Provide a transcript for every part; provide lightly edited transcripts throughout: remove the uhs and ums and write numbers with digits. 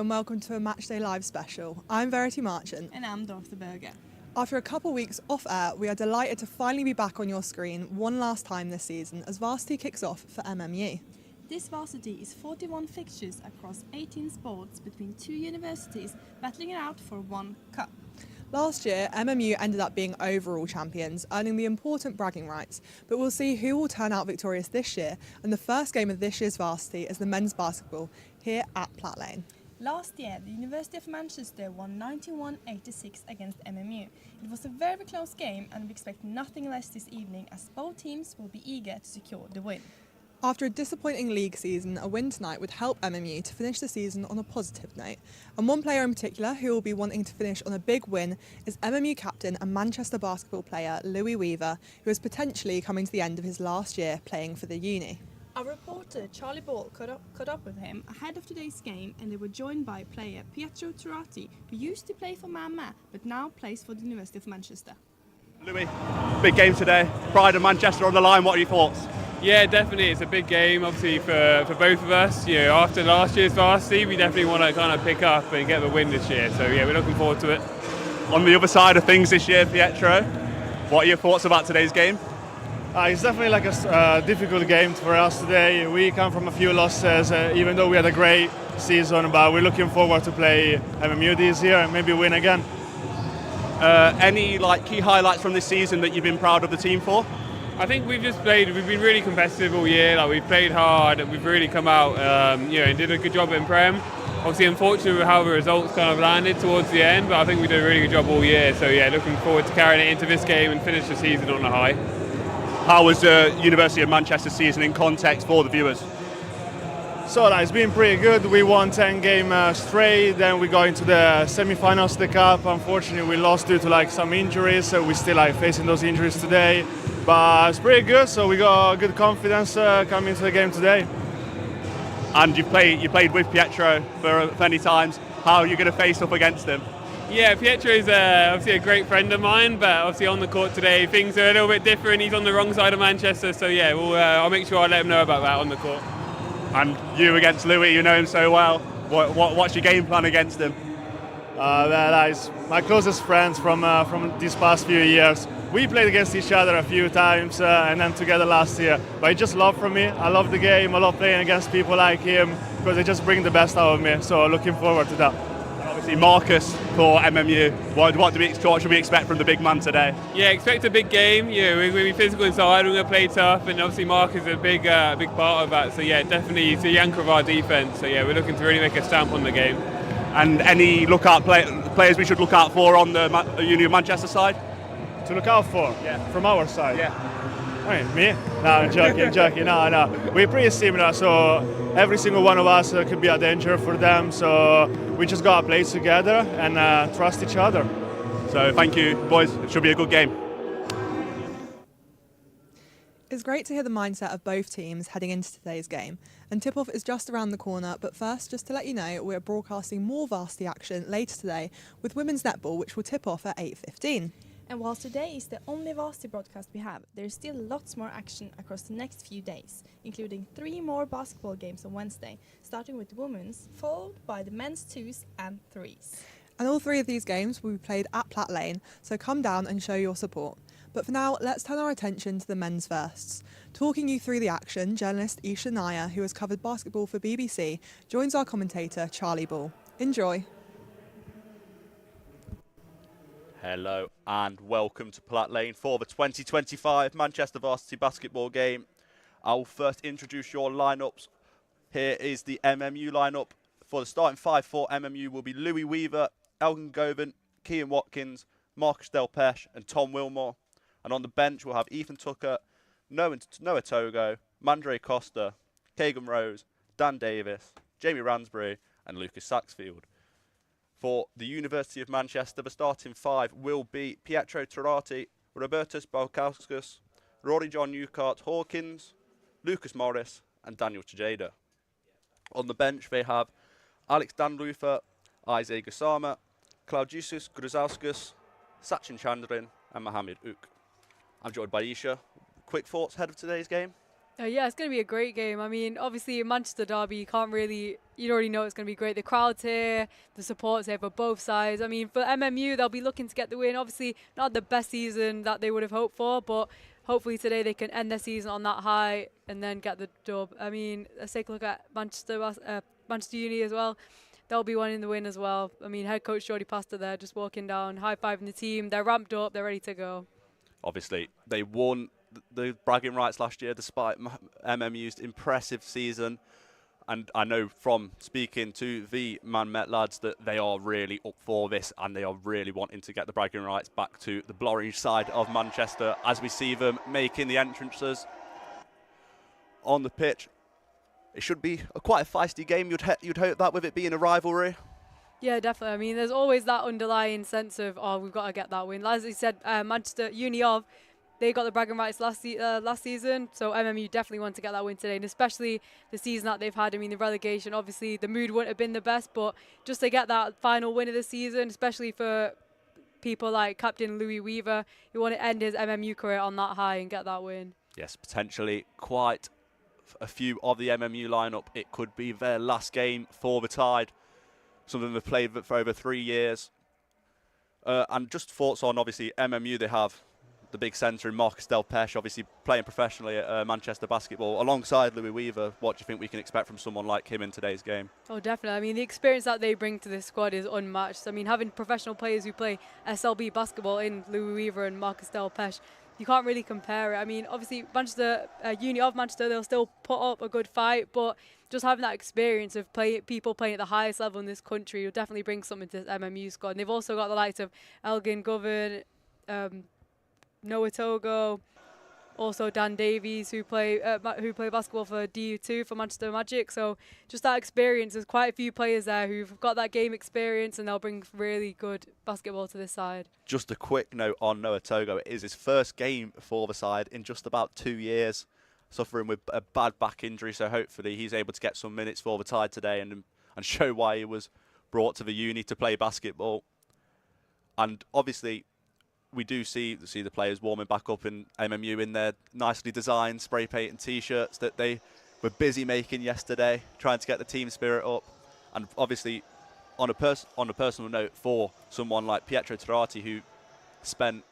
and welcome to a Matchday Live special. I'm Verity Marchant. And I'm Dorothy Berger. After a couple weeks off air, we are delighted to finally be back on your screen one last time this season as Varsity kicks off for MMU. This Varsity is 41 fixtures across 18 sports between two universities battling it out for one cup. Last year, MMU ended up being overall champions, earning the important bragging rights, but we'll see who will turn out victorious this year, and the first game of this year's Varsity is the men's basketball here at Platt Lane. Last year, the University of Manchester won 91-86 against MMU. It was a very close game and we expect nothing less this evening as both teams will be eager to secure the win. After a disappointing league season, a win tonight would help MMU to finish the season on a positive note. And one player in particular who will be wanting to finish on a big win is MMU captain and Manchester basketball player Louis Weaver, who is potentially coming to the end of his last year playing for the uni. Our reporter Charlie Ball caught up with him ahead of today's game and they were joined by player Pietro Turati, who used to play for Mamma but now plays for the University of Manchester. Louis, big game today. Pride of Manchester on the line. What are your thoughts? Yeah, definitely. It's a big game, obviously, for both of us. You know, after last year's Varsity, we definitely want to kind of pick up and get the win this year. So, yeah, we're looking forward to it. On the other side of things this year, Pietro, what are your thoughts about today's game? It's definitely like a difficult game for us today. We come from a few losses, even though we had a great season, but we're looking forward to play MMU this year and maybe win again. Any key highlights from this season that you've been proud of the team for? I think we've been really competitive all year. We've played hard and we've really come out, and did a good job in Prem. Obviously, unfortunately with how the results kind of landed towards the end, but I think we did a really good job all year. So yeah, looking forward to carrying it into this game and finish the season on a high. How was the University of Manchester season in context for the viewers? So it's been pretty good. We won 10 games straight, then we got into the semi-finals of the cup. Unfortunately, we lost due to some injuries, so we're still facing those injuries today. But it's pretty good, so we got good confidence coming into the game today. And you played with Pietro for many times. How are you going to face up against him? Yeah, Pietro is obviously a great friend of mine, but obviously on the court today things are a little bit different. He's on the wrong side of Manchester, so yeah, I'll make sure I let him know about that on the court. And you against Louis, you know him so well. What's your game plan against him? He's my closest friends from these past few years. We played against each other a few times and then together last year. But he just loved from me. I love the game. I love playing against people like him because they just bring the best out of me. So looking forward to that. Obviously, Marcus for MMU. What should we expect from the big man today? Yeah, expect a big game. We're going to be physical inside. We're going to play tough, and obviously Marcus is a big part of that. So yeah, definitely he's the anchor of our defence. So yeah, we're looking to really make a stamp on the game. And any players we should look out for on the Uni of Manchester side? To look out for? Yeah. From our side? Yeah. I mean, me? No, I'm joking. No. We're pretty similar, so every single one of us could be a danger for them. So we just got to play together and trust each other. So thank you, boys. It should be a good game. It's great to hear the mindset of both teams heading into today's game. And tip-off is just around the corner, but first, just to let you know, we're broadcasting more Varsity action later today with women's netball, which will tip off at 8:15. And whilst today is the only Varsity broadcast we have, there's still lots more action across the next few days, including 3 more basketball games on Wednesday, starting with the women's, followed by the men's 2s and 3s. And all 3 of these games will be played at Platt Lane, so come down and show your support. But for now, let's turn our attention to the men's firsts. Talking you through the action, journalist Isha Nair, who has covered basketball for BBC, joins our commentator Charlie Ball. Enjoy. Hello and welcome to Platt Lane for the 2025 Manchester Varsity basketball game. I'll first introduce your lineups. Here is the MMU lineup. For the starting 5 for MMU will be Louis Weaver, Elgin Govan, Kean Watkins, Marcus Delpeche and Tom Wilmore. And on the bench we'll have Ethan Tucker, Noah Togo, Mandre Costa, Kagan Rose, Dan Davis, Jamie Ransbury and Lucas Saxfield. For the University of Manchester, the starting 5 will be Pietro Turati, Robertus Balkauskas, Rory John Newcart Hawkins, Lucas Morris and Daniel Tejeda. On the bench they have Alex Danlufa, Isaac Gassama, Claudius Gruzauskas, Sachin Chandran and Mohamed Uk. I'm joined by Isha. Quick thoughts ahead of today's game? Yeah, it's going to be a great game. I mean, obviously, Manchester Derby, you already know it's going to be great. The crowd's here, the support's here for both sides. I mean, for MMU, they'll be looking to get the win. Obviously, not the best season that they would have hoped for, but hopefully today they can end their season on that high and then get the dub. I mean, let's take a look at Manchester Uni as well. They'll be wanting the win as well. I mean, head coach Jordi Pasta there, just walking down, high-fiving the team. They're ramped up, they're ready to go. Obviously, they won the bragging rights last year despite MMU's impressive season. And I know from speaking to the Man Met lads that they are really up for this and they are really wanting to get the bragging rights back to the Blorenge side of Manchester as we see them making the entrances on the pitch. It should be quite a feisty game, you'd hope that, with it being a rivalry. Yeah, definitely. I mean, there's always that underlying sense of, oh, we've got to get that win. As you said, Manchester UoM, they got the bragging rights last season, so MMU definitely want to get that win today, and especially the season that they've had. I mean, the relegation, obviously, the mood wouldn't have been the best, but just to get that final win of the season, especially for people like Captain Louis Weaver, who want to end his MMU career on that high and get that win. Yes, potentially quite a few of the MMU lineup. It could be their last game for the Tide. Some of them have played for over 3 years. And just thoughts on, obviously, MMU, they have the big centre in Marcus Delpeche, obviously playing professionally at Manchester Basketball alongside Louis Weaver. What do you think we can expect from someone like him in today's game? Oh, definitely. I mean, the experience that they bring to this squad is unmatched. I mean, having professional players who play SLB basketball in Louis Weaver and Marcus Delpeche, you can't really compare it. I mean, obviously, Uni of Manchester, they'll still put up a good fight, but just having that experience of people playing at the highest level in this country will definitely bring something to this MMU squad. And they've also got the likes of Elgin Govan, Noah Togo, also Dan Davies, who play basketball for DU2 for Manchester Magic. So just that experience, there's quite a few players there who've got that game experience and they'll bring really good basketball to this side. Just a quick note on Noah Togo. It is his first game for the side in just about 2 years, suffering with a bad back injury. So hopefully he's able to get some minutes for the Tide today and show why he was brought to the uni to play basketball. And obviously, we do see the players warming back up in MMU in their nicely designed spray paint and T-shirts that they were busy making yesterday, trying to get the team spirit up. And obviously, on a personal note, for someone like Pietro Turati, who spent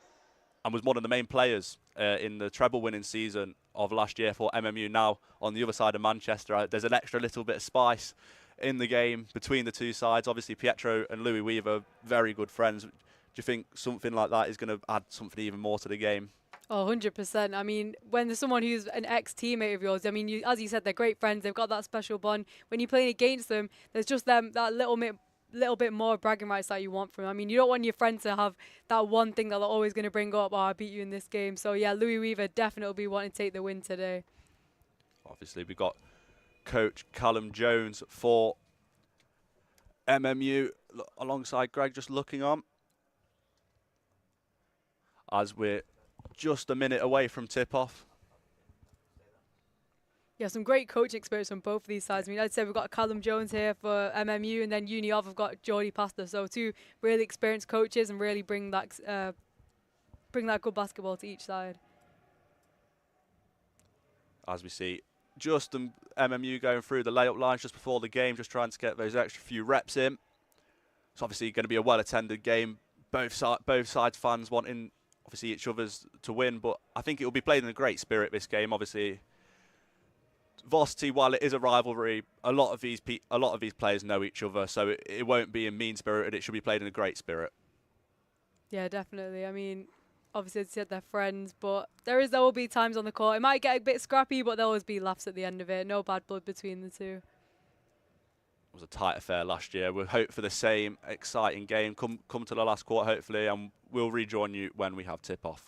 and was one of the main players in the treble-winning season of last year for MMU, now on the other side of Manchester, there's an extra little bit of spice in the game between the two sides. Obviously, Pietro and Louis Weaver, very good friends. Do you think something like that is going to add something even more to the game? Oh, 100%. I mean, when there's someone who's an ex-teammate of yours, I mean, as you said, they're great friends. They've got that special bond. When you're playing against them, there's just that little bit more bragging rights that you want from them. I mean, you don't want your friend to have that one thing that they're always going to bring up, oh, I beat you in this game. So, yeah, Louis Weaver definitely will be wanting to take the win today. Obviously, we've got Coach Callum Jones for MMU alongside Greg just looking on, as we're just a minute away from tip-off. Yeah, some great coaching experience from both of these sides. I mean, I'd say we've got Callum Jones here for MMU, and then UniOv have got Jordi Pasta. So two really experienced coaches and really bring that good basketball to each side. As we see, just MMU going through the layup lines just before the game, just trying to get those extra few reps in. It's obviously going to be a well-attended game. Both sides fans wanting obviously each other's to win, but I think it will be played in a great spirit, this game. Obviously, VARSITY, while it is a rivalry, a lot of these players know each other, so it won't be in mean-spirited. It should be played in a great spirit. Yeah, definitely. I mean, obviously, as I said, they're friends, but there will be times on the court. It might get a bit scrappy, but there'll always be laughs at the end of it. No bad blood between the two. It was a tight affair last year. We'll hope for the same exciting game. Come to the last quarter, hopefully, and we'll rejoin you when we have tip-off.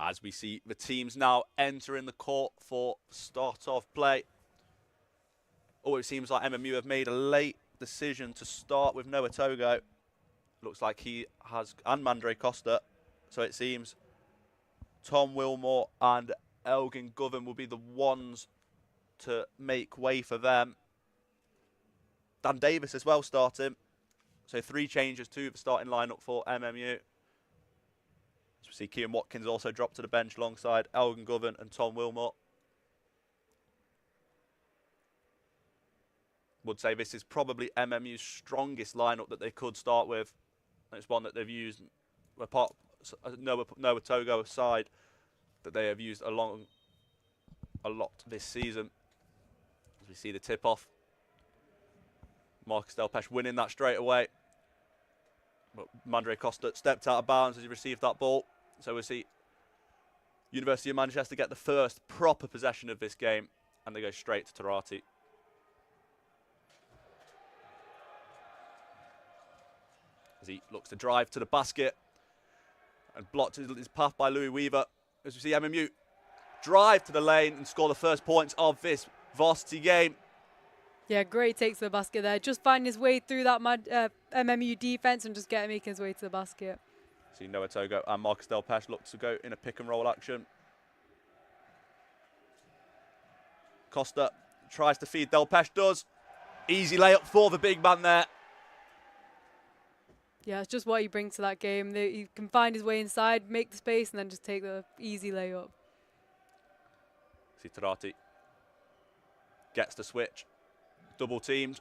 As we see the teams now entering the court for start of play. Oh, it seems like MMU have made a late decision to start with Noah Togo. Looks like he has, and Mandre Costa. So it seems Tom Wilmore and Elgin Govan will be the ones to make way for them. Dan Davis as well starting. So 3 changes to the starting lineup for MMU. As we see Kean Watkins also dropped to the bench alongside Elgin Govan and Tom Wilmore. Would say this is probably MMU's strongest lineup that they could start with. And it's one that they've used, apart Noah Togo aside, that they have used a lot this season. As we see the tip-off. Marcus Delpesh winning that straight away. But Mandre Costa stepped out of bounds as he received that ball. So we'll see University of Manchester get the first proper possession of this game, and they go straight to Tarati. As he looks to drive to the basket and blocked his path by Louis Weaver. As we see MMU drive to the lane and score the first points of this varsity game. Yeah, great take to the basket there. Just finding his way through that MMU defense and just making his way to the basket. See Noah Togo and Marcus Delpesh look to go in a pick and roll action. Costa tries to feed, Delpesh does. Easy layup for the big man there. Yeah, it's just what he brings to that game. He can find his way inside, make the space, and then just take the easy layup. See Tarati gets the switch. Double teamed.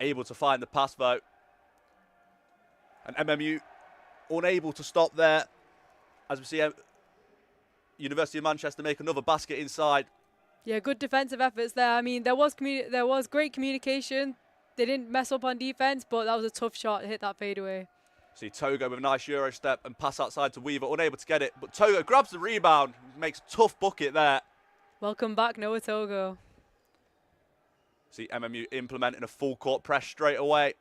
Able to find the pass though. And MMU unable to stop there. As we see University of Manchester make another basket inside. Yeah, good defensive efforts there. I mean, there was great communication. They didn't mess up on defense, but that was a tough shot to hit that fadeaway. See Togo with a nice Euro step and pass outside to Weaver, unable to get it. But Togo grabs the rebound, makes a tough bucket there. Welcome back, Noah Togo. See MMU implementing a full court press straight away.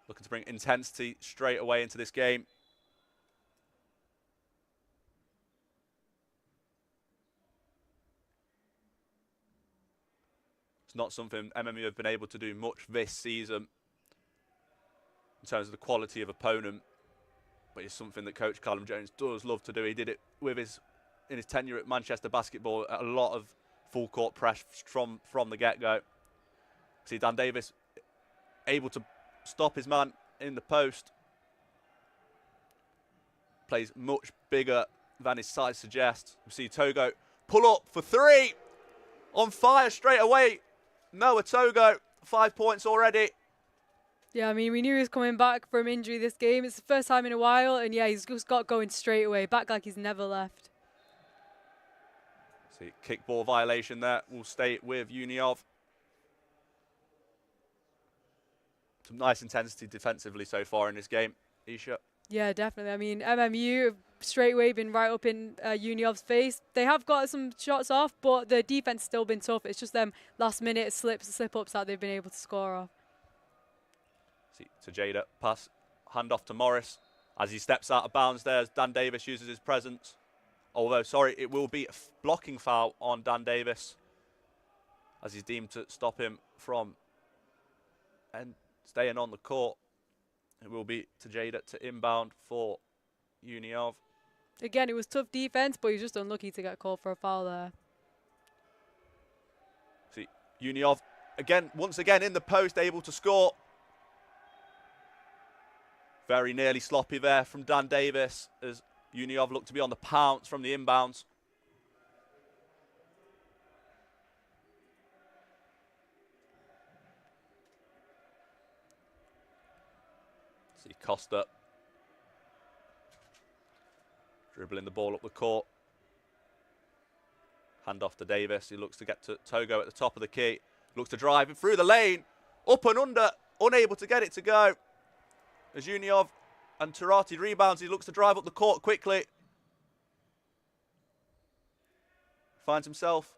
Looking to bring intensity straight away into this game. It's not something MMU have been able to do much this season in terms of the quality of opponent, but it's something that Coach Callum Jones does love to do. He did it with in his tenure at Manchester Basketball, a lot of full court press from the get-go. See Dan Davis able to stop his man in the post. Plays much bigger than his size suggests. We see Togo pull up for 3. On fire straight away. Noah Togo, 5 points already. Yeah, I mean, we knew he was coming back from injury this game. It's the first time in a while, and yeah, he's just got going straight away. Back like he's never left. See, kickball violation there. We'll stay with UniOv. Some nice intensity defensively so far in this game. Isha. Yeah, definitely. I mean, MMU have straight away been right up in UniOv's face. They have got some shots off, but the defense has still been tough. It's just them last-minute slip-ups that they've been able to score off. See, to Jada, pass, hand off to Morris. As he steps out of bounds there, as Dan Davis uses his presence. Although, sorry, it will be a blocking foul on Dan Davis, as he's deemed to stop him from staying on the court. It will be to Jada to inbound for UniOv. Again, it was tough defense, but he's just unlucky to get called for a foul there. See, UniOv, once again in the post, able to score. Very nearly sloppy there from Dan Davis, as UniOv looked to be on the pounce from the inbounds. See Costa dribbling the ball up the court. Hand off to Davis. He looks to get to Togo at the top of the key. Looks to drive it through the lane. Up and under. Unable to get it to go. As UniOv and Tarati rebounds, he looks to drive up the court quickly. Finds himself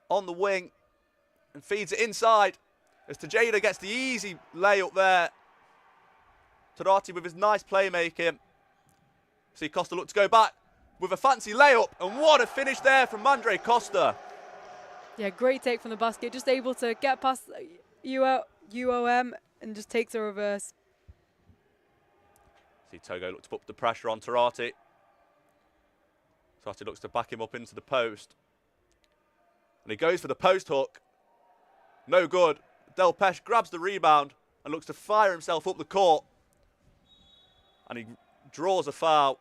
on the wing and feeds it inside. As Tajada gets the easy layup there Tarati with his nice playmaking. See Costa look to go back with a fancy layup, and what a finish there from Mandre Costa. Yeah, great take from the basket. Just able to get past UoM and just takes a reverse. See Togo look to put the pressure on Tarati. Tarati looks to back him up into the post. And he goes for the post hook. No good. Del Pesh grabs the rebound and looks to fire himself up the court. And he draws a foul.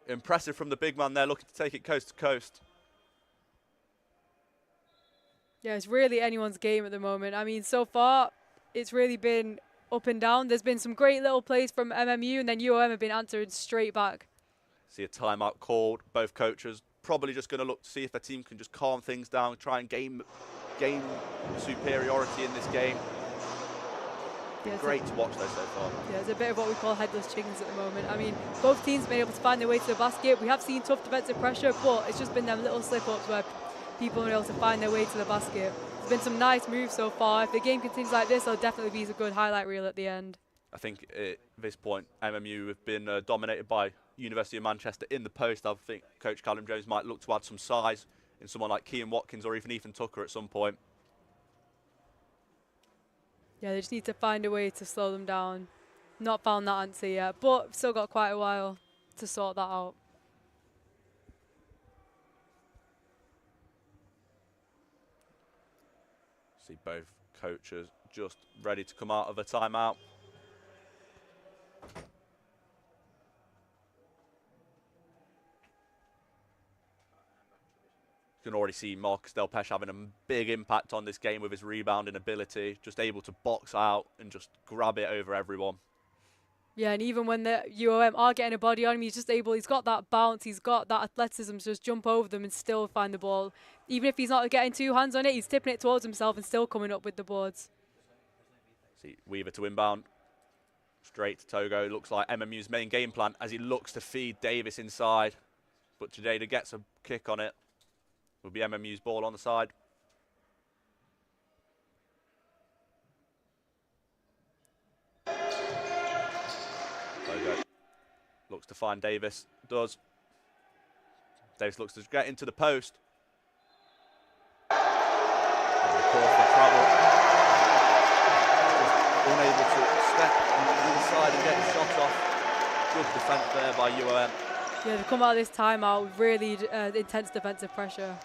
Impressive from the big man there, looking to take it coast to coast. Yeah, it's really anyone's game at the moment. I mean, so far, it's really been up and down. There's been some great little plays from MMU, and then UoM have been answered straight back. See a timeout called. Both coaches probably just going to look to see if their team can just calm things down, try and gain superiority in this game. Yeah, great to watch though so far. Yeah, it's a bit of what we call headless chickens at the moment. I mean, both teams have been able to find their way to the basket. We have seen tough defensive pressure, but it's just been them little slip-ups where people have been able to find their way to the basket. There's been some nice moves so far. If the game continues like this, there'll definitely be a good highlight reel at the end. I think at this point, MMU have been dominated by University of Manchester in the post. I think Coach Callum Jones might look to add some size in someone like Kean Watkins or even Ethan Tucker at some point. Yeah, they just need to find a way to slow them down. Not found that answer yet, but still got quite a while to sort that out. See both coaches just ready to come out of a timeout. You can already see Marcus Del Pesh having a big impact on this game with his rebounding ability, just able to box out and just grab it over everyone. Yeah, and even when the UoM are getting a body on him, he's got that bounce, he's got that athleticism to just jump over them and still find the ball. Even if he's not getting two hands on it, he's tipping it towards himself and still coming up with the boards. See Weaver to inbound. Straight to Togo. Looks like MMU's main game plan as he looks to feed Davis inside. But Jadeda gets a kick on it. Will be MMU's ball on the side. Togo looks to find Davis. Does. Davis looks to get into the post. And the call for travel. Just unable to step inside and get the shot off. Good defence there by UoM. Yeah, they've come out of this timeout with really intense defensive pressure.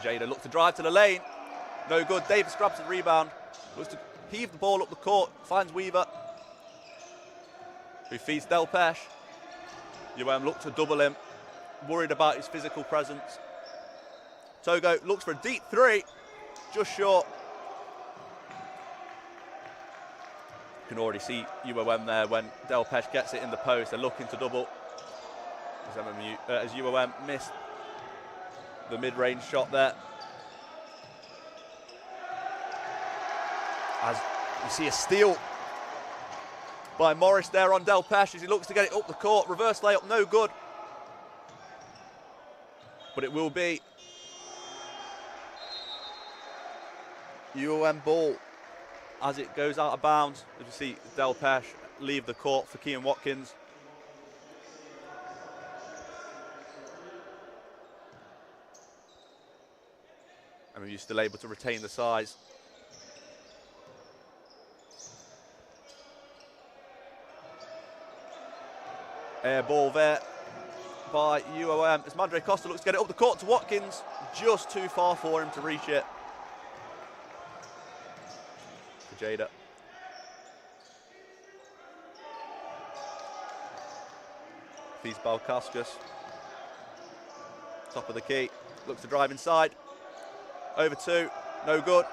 Jada looks to drive to the lane. No good. Davis grabs the rebound. Looks to heave the ball up the court. Finds Weaver, who feeds Del Pesh. UoM look to double him. Worried about his physical presence. Togo looks for a deep three. Just short. You can already see UoM there when Del Pesh gets it in the post. They're looking to double. As UoM missed the mid-range shot there. As you see a steal by Morris there on Del Pesh as he looks to get it up the court. Reverse layup, no good. But it will be UoM ball as it goes out of bounds. As you see Del Pesh leave the court for Kean Watkins. I mean, you're still able to retain the size. Air ball there by UoM as Mandre Costa looks to get it up the court to Watkins. Just too far for him to reach it. For Jada. Feeds Balkauskas. Top of the key. Looks to drive inside. Over two, no good.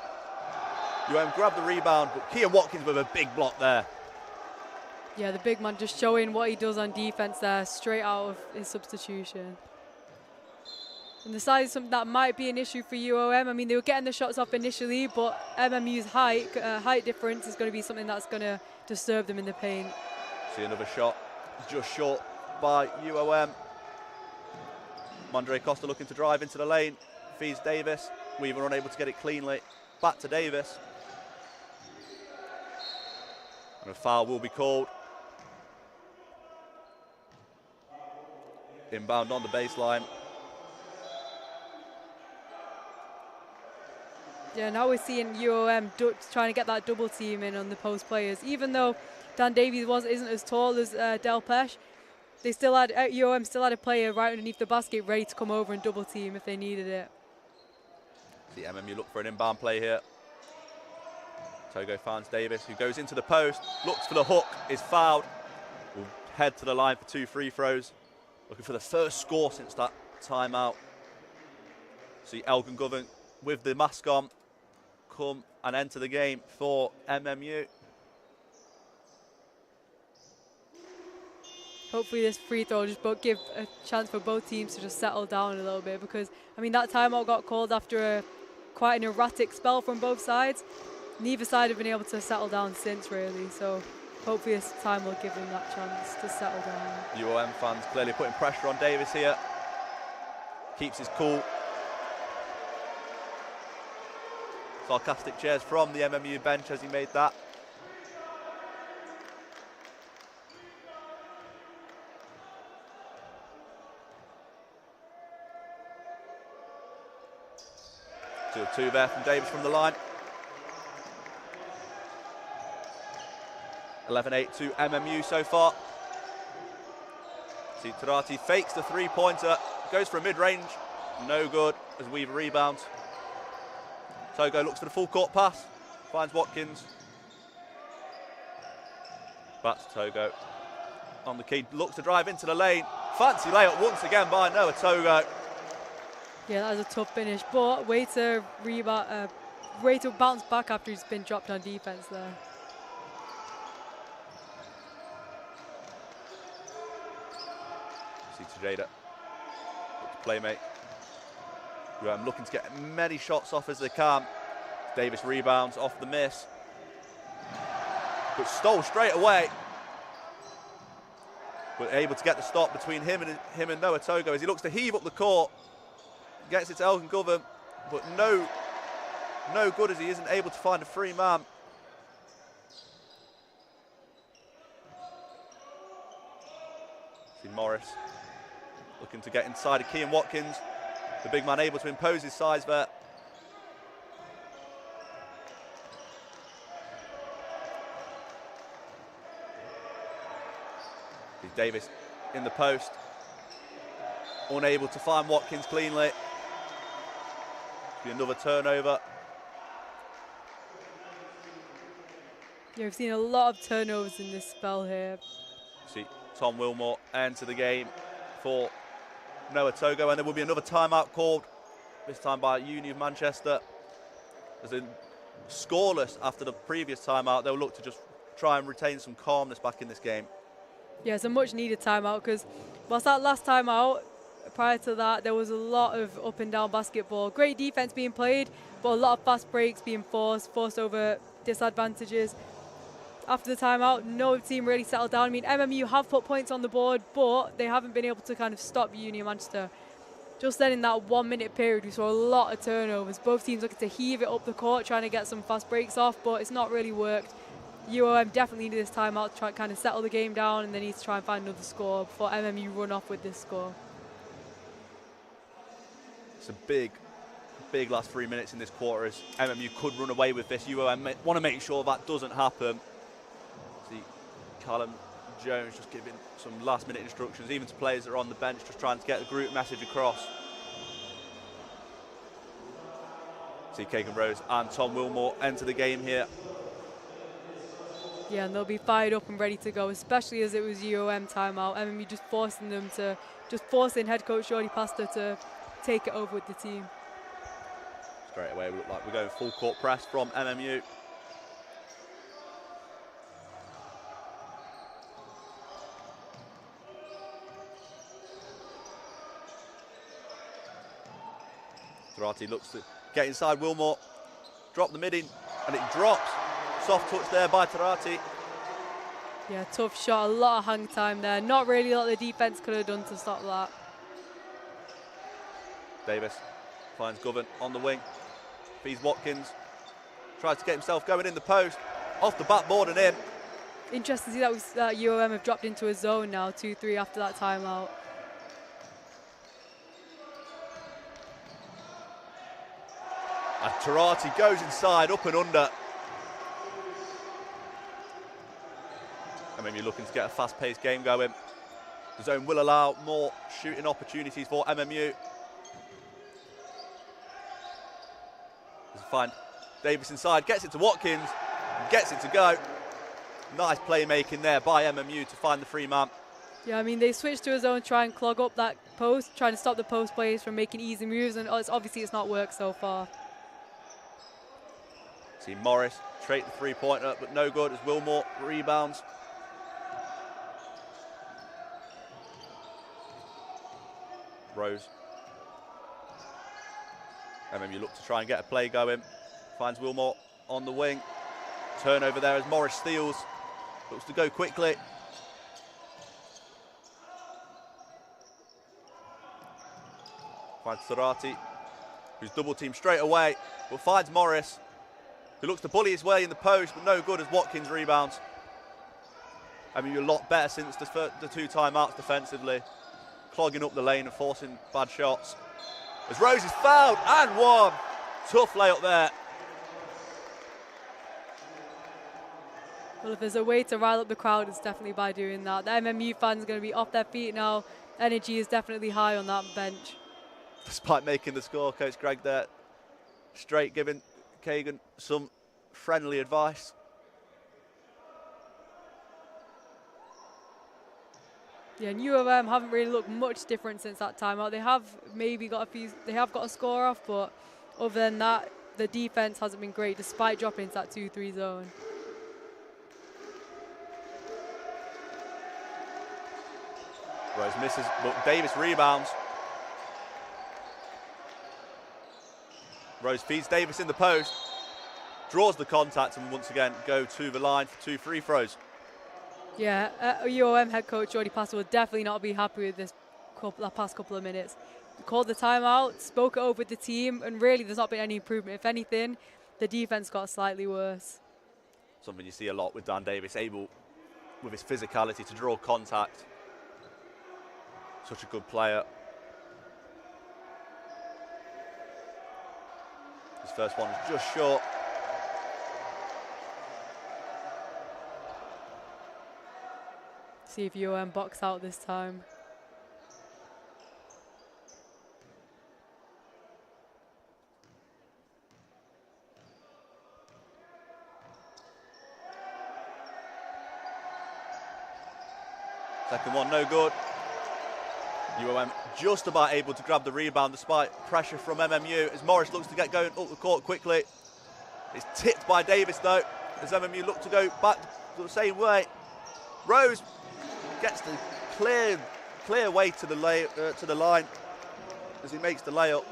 UoM grabbed the rebound, but Kean Watkins with a big block there. Yeah, the big man just showing what he does on defense there, straight out of his substitution. And the size is something that might be an issue for UoM. I mean, they were getting the shots off initially, but MMU's height difference is going to be something that's going to disturb them in the paint. See another shot, just short by UoM. Mandre Costa looking to drive into the lane, feeds Davis. Weaver unable to get it cleanly. Back to Davis. And a foul will be called. Inbound on the baseline. Yeah, now we're seeing UoM trying to get that double team in on the post players. Even though Dan Davies isn't as tall as Del Pesh, they still had UoM still had a player right underneath the basket ready to come over and double team if they needed it. See MMU look for an inbound play here. Togo finds Davis, who goes into the post, looks for the hook, is fouled. Will head to the line for 2 free throws. Looking for the first score since that timeout. See Elgin Govan with the mask on come and enter the game for MMU. Hopefully this free throw will just give a chance for both teams to just settle down a little bit, because I mean that timeout got called after quite an erratic spell from both sides. Neither side have been able to settle down since, really, so hopefully this time will give him that chance to settle down. UoM fans clearly putting pressure on Davis here. Keeps his cool. Sarcastic cheers from the MMU bench as he made that. Two there from Davis from the line. 11-8 to MMU so far. See Tarati fakes the three-pointer, goes for a mid-range, no good as Weaver rebounds. Togo looks for the full court pass, finds Watkins. Back to Togo. On the key, looks to drive into the lane. Fancy layup once again by Noah Togo. Yeah, that was a tough finish, but way to bounce back after he's been dropped on defense there. See Tajada, playmate. UoM looking to get many shots off as they can. Davis rebounds off the miss, but stole straight away. But able to get the stop between him and Noah Togo as he looks to heave up the court. Gets it to Elgin Govan, but no good as he isn't able to find a free man. See Morris looking to get inside of Kean Watkins. The big man able to impose his size there. See Davis in the post, unable to find Watkins cleanly. Be another turnover. Yeah, we've seen a lot of turnovers in this spell here. See Tom Wilmore enter the game for Noah Togo, and there will be another timeout called, this time by Uni of Manchester. As in scoreless after the previous timeout, they'll look to just try and retain some calmness back in this game. Yeah, it's a much needed timeout, because whilst that last timeout, prior to that, there was a lot of up and down basketball. Great defense being played, but a lot of fast breaks being forced over disadvantages. After the timeout, no team really settled down. I mean, MMU have put points on the board, but they haven't been able to kind of stop Uni of Manchester. Just then in that 1 minute period, we saw a lot of turnovers. Both teams looking to heave it up the court, trying to get some fast breaks off, but it's not really worked. UoM definitely needed this timeout to try and kind of settle the game down, and they need to try and find another score before MMU run off with this score. It's a big last 3 minutes in this quarter as MMU could run away with this. UoM want to make sure that doesn't happen. See Callum Jones just giving some last minute instructions, even to players that are on the bench, just trying to get the group message across. See Kagan Rose and Tom Wilmore enter the game here. Yeah, and they'll be fired up and ready to go, especially as it was UoM timeout. MMU just forcing head coach Jordi Pasta to take it over with the team. Straight away, we look like we're going full court press from MMU. Tarati looks to get inside Wilmore, drop the mid in, and it drops. Soft touch there by Tarati. Yeah, tough shot, a lot of hang time there. Not really a lot the defense could have done to stop that. Davis finds Govan on the wing. Feeds Watkins. Tries to get himself going in the post. Off the backboard and in. Interesting to see that UoM have dropped into a zone now, 2-3 after that timeout. And Tarati goes inside, up and under. And maybe looking to get a fast-paced game going. The zone will allow more shooting opportunities for MMU. Find Davis inside, gets it to Watkins, gets it to go. Nice playmaking there by MMU to find the free man. Yeah, I mean, they switched to a zone, try and clog up that post, trying to stop the post players from making easy moves, and obviously it's not worked so far. See Morris straight the three-pointer, but no good as Wilmore rebounds. Rose. MMU look to try and get a play going. Finds Wilmore on the wing. Turnover there as Morris steals. Looks to go quickly. Finds Sarati, who's double teamed straight away, but finds Morris, who looks to bully his way in the post, but no good as Watkins rebounds. MMU a lot better since the two timeouts defensively, clogging up the lane and forcing bad shots. As Rose is fouled and one. Tough layup there. Well, if there's a way to rile up the crowd, it's definitely by doing that. The MMU fans are going to be off their feet now. Energy is definitely high on that bench. Despite making the score, Coach Greg there straight giving Kagan some friendly advice. Yeah, and UoM haven't really looked much different since that timeout. They have maybe got a score off, but other than that, the defense hasn't been great despite dropping into that 2-3 zone. Rose misses, but Davis rebounds. Rose feeds Davis in the post, draws the contact, and once again go to the line for 2 free throws. Yeah, UoM head coach Jordy Passer will definitely not be happy with that past couple of minutes. He called the timeout, spoke it over with the team, and really there's not been any improvement. If anything, the defense got slightly worse. Something you see a lot with Dan Davis, able with his physicality to draw contact. Such a good player. His first one is just short. See if UoM box out this time. Second one, no good. UoM just about able to grab the rebound despite pressure from MMU as Morris looks to get going up the court quickly. It's tipped by Davis though, as MMU look to go back the same way. Rose gets the clear way to the line as he makes the layup.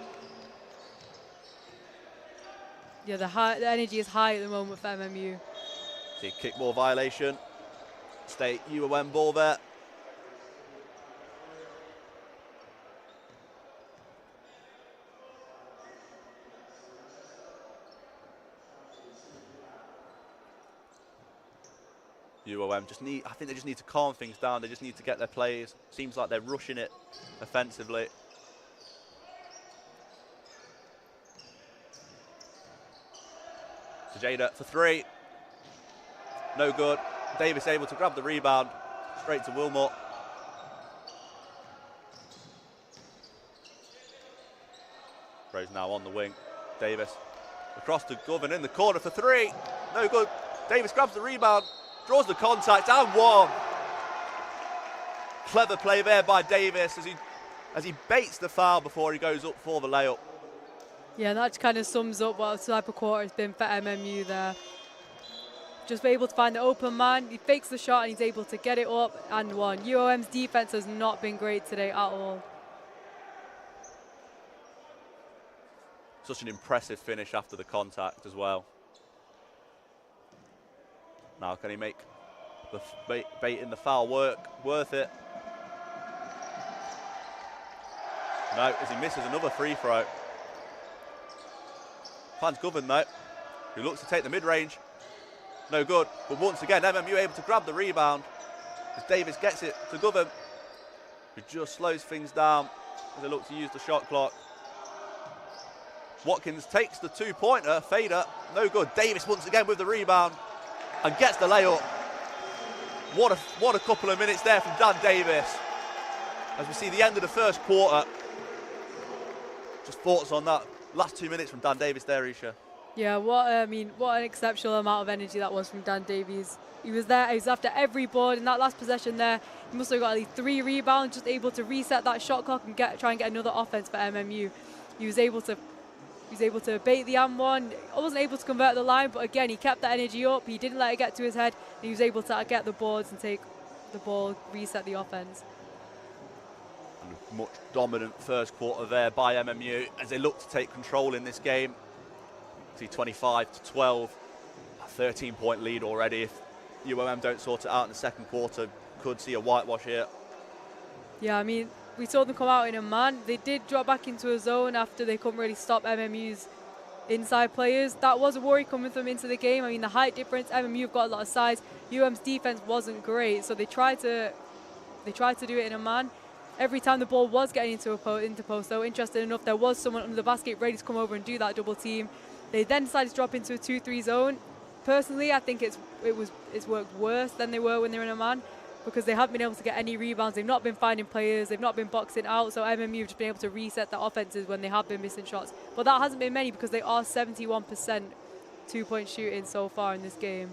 Yeah, the energy is high at the moment for MMU. See a kick ball violation. State UoM ball there. UoM I think they just need to calm things down. They just need to get their plays. Seems like they're rushing it offensively. Sajeda for 3. No good. Davis able to grab the rebound. Straight to Wilmot. Rose now on the wing. Davis across to Govan in the corner for 3. No good. Davis grabs the rebound. Draws the contact and one. Clever play there by Davis as he baits the foul before he goes up for the layup. Yeah, that kind of sums up what type of quarter has been for MMU there. Just able to find the open man. He fakes the shot and he's able to get it up and one. UoM's defense has not been great today at all. Such an impressive finish after the contact as well. Now can he make the bait in the foul worth it? No, as he misses another free throw. Finds Govan though, who looks to take the mid-range. No good, but once again MMU able to grab the rebound as Davis gets it to Govan, who just slows things down as they look to use the shot clock. Watkins takes the two-pointer, fader, no good. Davis once again with the rebound and gets the layup. What a couple of minutes there from Dan Davis as we see the end of the first quarter. Just thoughts on that last 2 minutes from Dan Davis there, Isha. Yeah, what an exceptional amount of energy that was from Dan Davies. He was there, he was after every board in that last possession there. He must have got at least 3 rebounds, just able to reset that shot clock and try and get another offense for MMU. He was able to bait the M1. I wasn't able to convert the line, but again, he kept that energy up. He didn't let it get to his head. And he was able to get the boards and take the ball, reset the offense. And a much dominant first quarter there by MMU as they look to take control in this game. See 25-12, a 13-point lead already. If UoM don't sort it out in the second quarter, could see a whitewash here. Yeah, I mean, we saw them come out in a man. They did drop back into a zone after they couldn't really stop MMU's inside players. That was a worry coming from into the game. I mean, the height difference, MMU have got a lot of size. UOM's defense wasn't great, so they tried to do it in a man. Every time the ball was getting into post, though, interesting enough, there was someone under the basket ready to come over and do that double team. They then decided to drop into a 2-3 zone. Personally, I think it's worked worse than they were when they were in a man, because they haven't been able to get any rebounds. They've not been finding players. They've not been boxing out. So MMU have just been able to reset their offenses when they have been missing shots. But that hasn't been many because they are 71% two-point shooting so far in this game.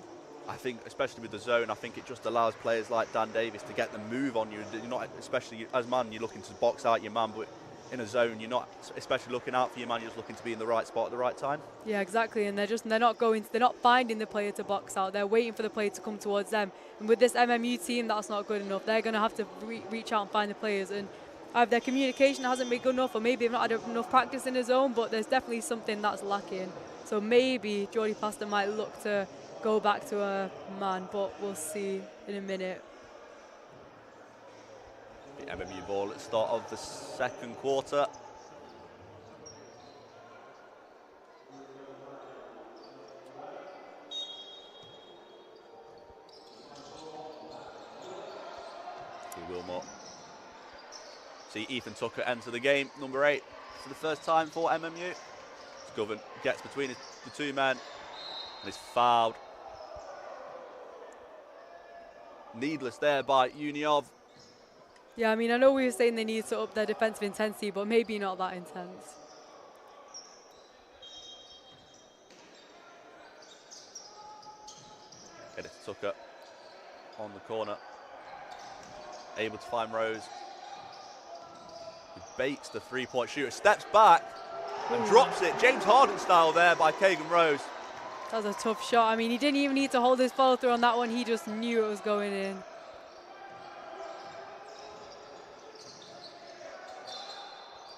I think, especially with the zone, I think it just allows players like Dan Davis to get the move on you. You're not, especially as man, you're looking to box out your man, but in a zone, you're not especially looking out for your man. You're just looking to be in the right spot at the right time. Yeah, exactly. And they're not finding the player to box out. They're waiting for the player to come towards them. And with this MMU team, that's not good enough. They're going to have to reach out and find the players. And either their communication hasn't been good enough, or maybe they've not had enough practice in the zone. But there's definitely something that's lacking. So maybe Jordy Pastor might look to go back to a man, but we'll see in a minute. The MMU ball at the start of the second quarter. Wilmot. See Ethan Tucker enter the game, number 8, for the first time for MMU. Govan gets between the two men and is fouled. Needless there by UniOv. Yeah, I mean, I know we were saying they need to up their defensive intensity, but maybe not that intense. Edith Tucker on the corner. Able to find Rose. He baits the three-point shooter, steps back and drops it. James Harden style there by Kagan Rose. That was a tough shot. I mean, he didn't even need to hold his follow through on that one. He just knew it was going in.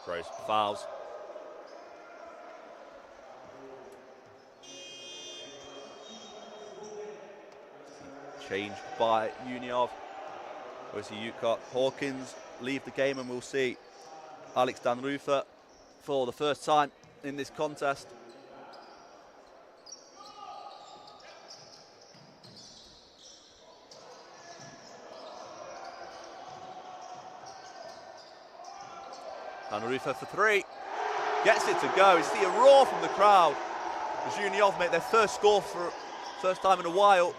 Rose fouls. Changed by UniOv. Obviously, Ukot Hawkins leave the game, and we'll see Alex Danruther for the first time in this contest. Danruther for 3. Gets it to go. You see a roar from the crowd as UniOv make their first score for first time in a while.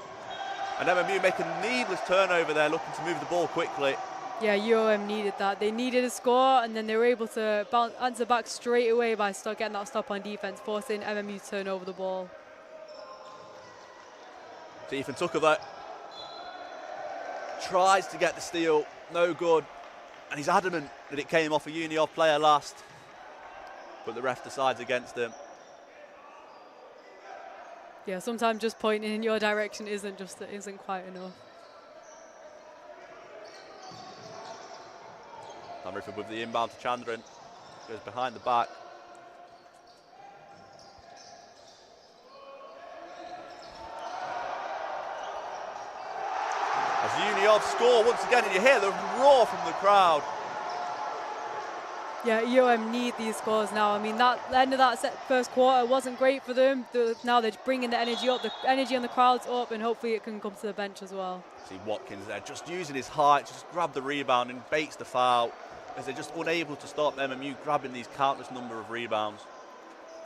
And MMU make a needless turnover there, looking to move the ball quickly. Yeah, UoM needed that. They needed a score, and then they were able to answer back straight away by getting that stop on defense, forcing MMU to turn over the ball. Ethan Tucker, though, tries to get the steal. No good. And he's adamant that it came off a UniOv player last. But the ref decides against him. Yeah, sometimes just pointing in your direction isn't quite enough. Danruther with the inbound to Chandran. Goes behind the back. As UniOv score once again, and you hear the roar from the crowd. Yeah, UoM need these scores now. I mean, the end of that first quarter wasn't great for them. Now they're bringing the energy up, the energy on the crowd's up, and hopefully it can come to the bench as well. See Watkins there, just using his height, just grab the rebound and baits the foul, as they're just unable to stop MMU grabbing these countless number of rebounds.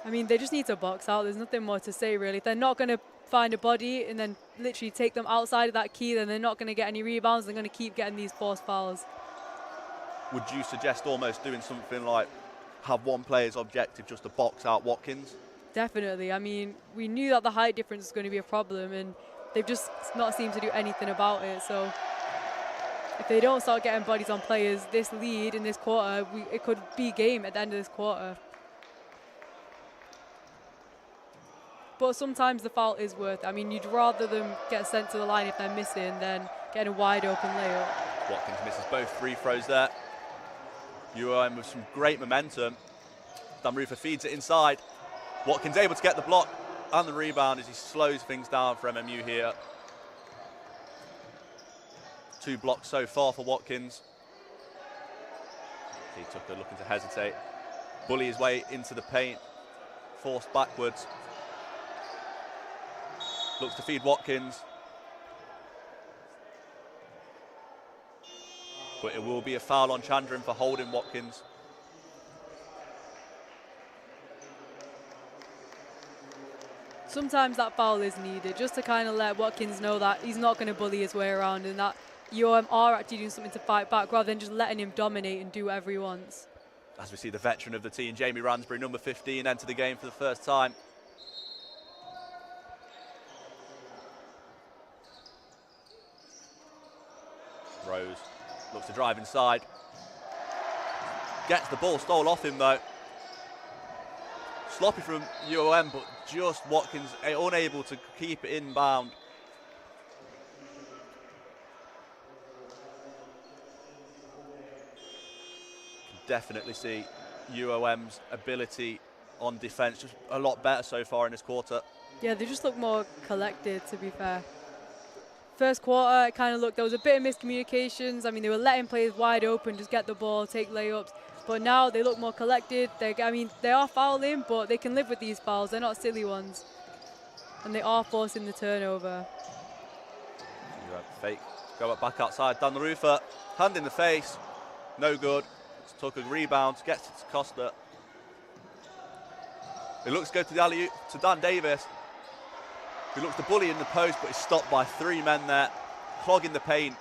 I mean, they just need to box out. There's nothing more to say, really. If they're not going to find a body and then literally take them outside of that key, then they're not going to get any rebounds. They're going to keep getting these forced fouls. Would you suggest almost doing something like have one player's objective just to box out Watkins? Definitely. I mean, we knew that the height difference was going to be a problem, and they've just not seemed to do anything about it. So if they don't start getting bodies on players, this lead in this quarter, it could be game at the end of this quarter. But sometimes the foul is worth it. I mean, you'd rather them get sent to the line if they're missing than getting a wide open layup. Watkins misses both free throws there. UoM with some great momentum. Danrufa feeds it inside. Watkins able to get the block and the rebound as he slows things down for MMU here. 2 blocks so far for Watkins. He took a looking to hesitate. Bully his way into the paint. Forced backwards. Looks to feed Watkins. But it will be a foul on Chandran for holding Watkins. Sometimes that foul is needed, just to kind of let Watkins know that he's not going to bully his way around and that UoM are actually doing something to fight back rather than just letting him dominate and do whatever he wants. As we see the veteran of the team, Jamie Ransbury, number 15, enter the game for the first time. Rose looks to drive inside. Gets the ball stole off him though. Sloppy from UoM, but just Watkins unable to keep it inbound. Can definitely see UoM's ability on defence just a lot better so far in this quarter. Yeah, they just look more collected, to be fair. First quarter, it kind of looked, there was a bit of miscommunications. I mean, they were letting players wide open, just get the ball, take layups. But now they look more collected. I mean, they are fouling, but they can live with these fouls. They're not silly ones. And they are forcing the turnover. Fake. Go back outside. Dan the Roofer. Hand in the face. No good. Took a rebound. Gets it to Costa. It looks to go to the alley-oop to Dan Davis, who looks to bully in the post, but is stopped by 3 men there, clogging the paint.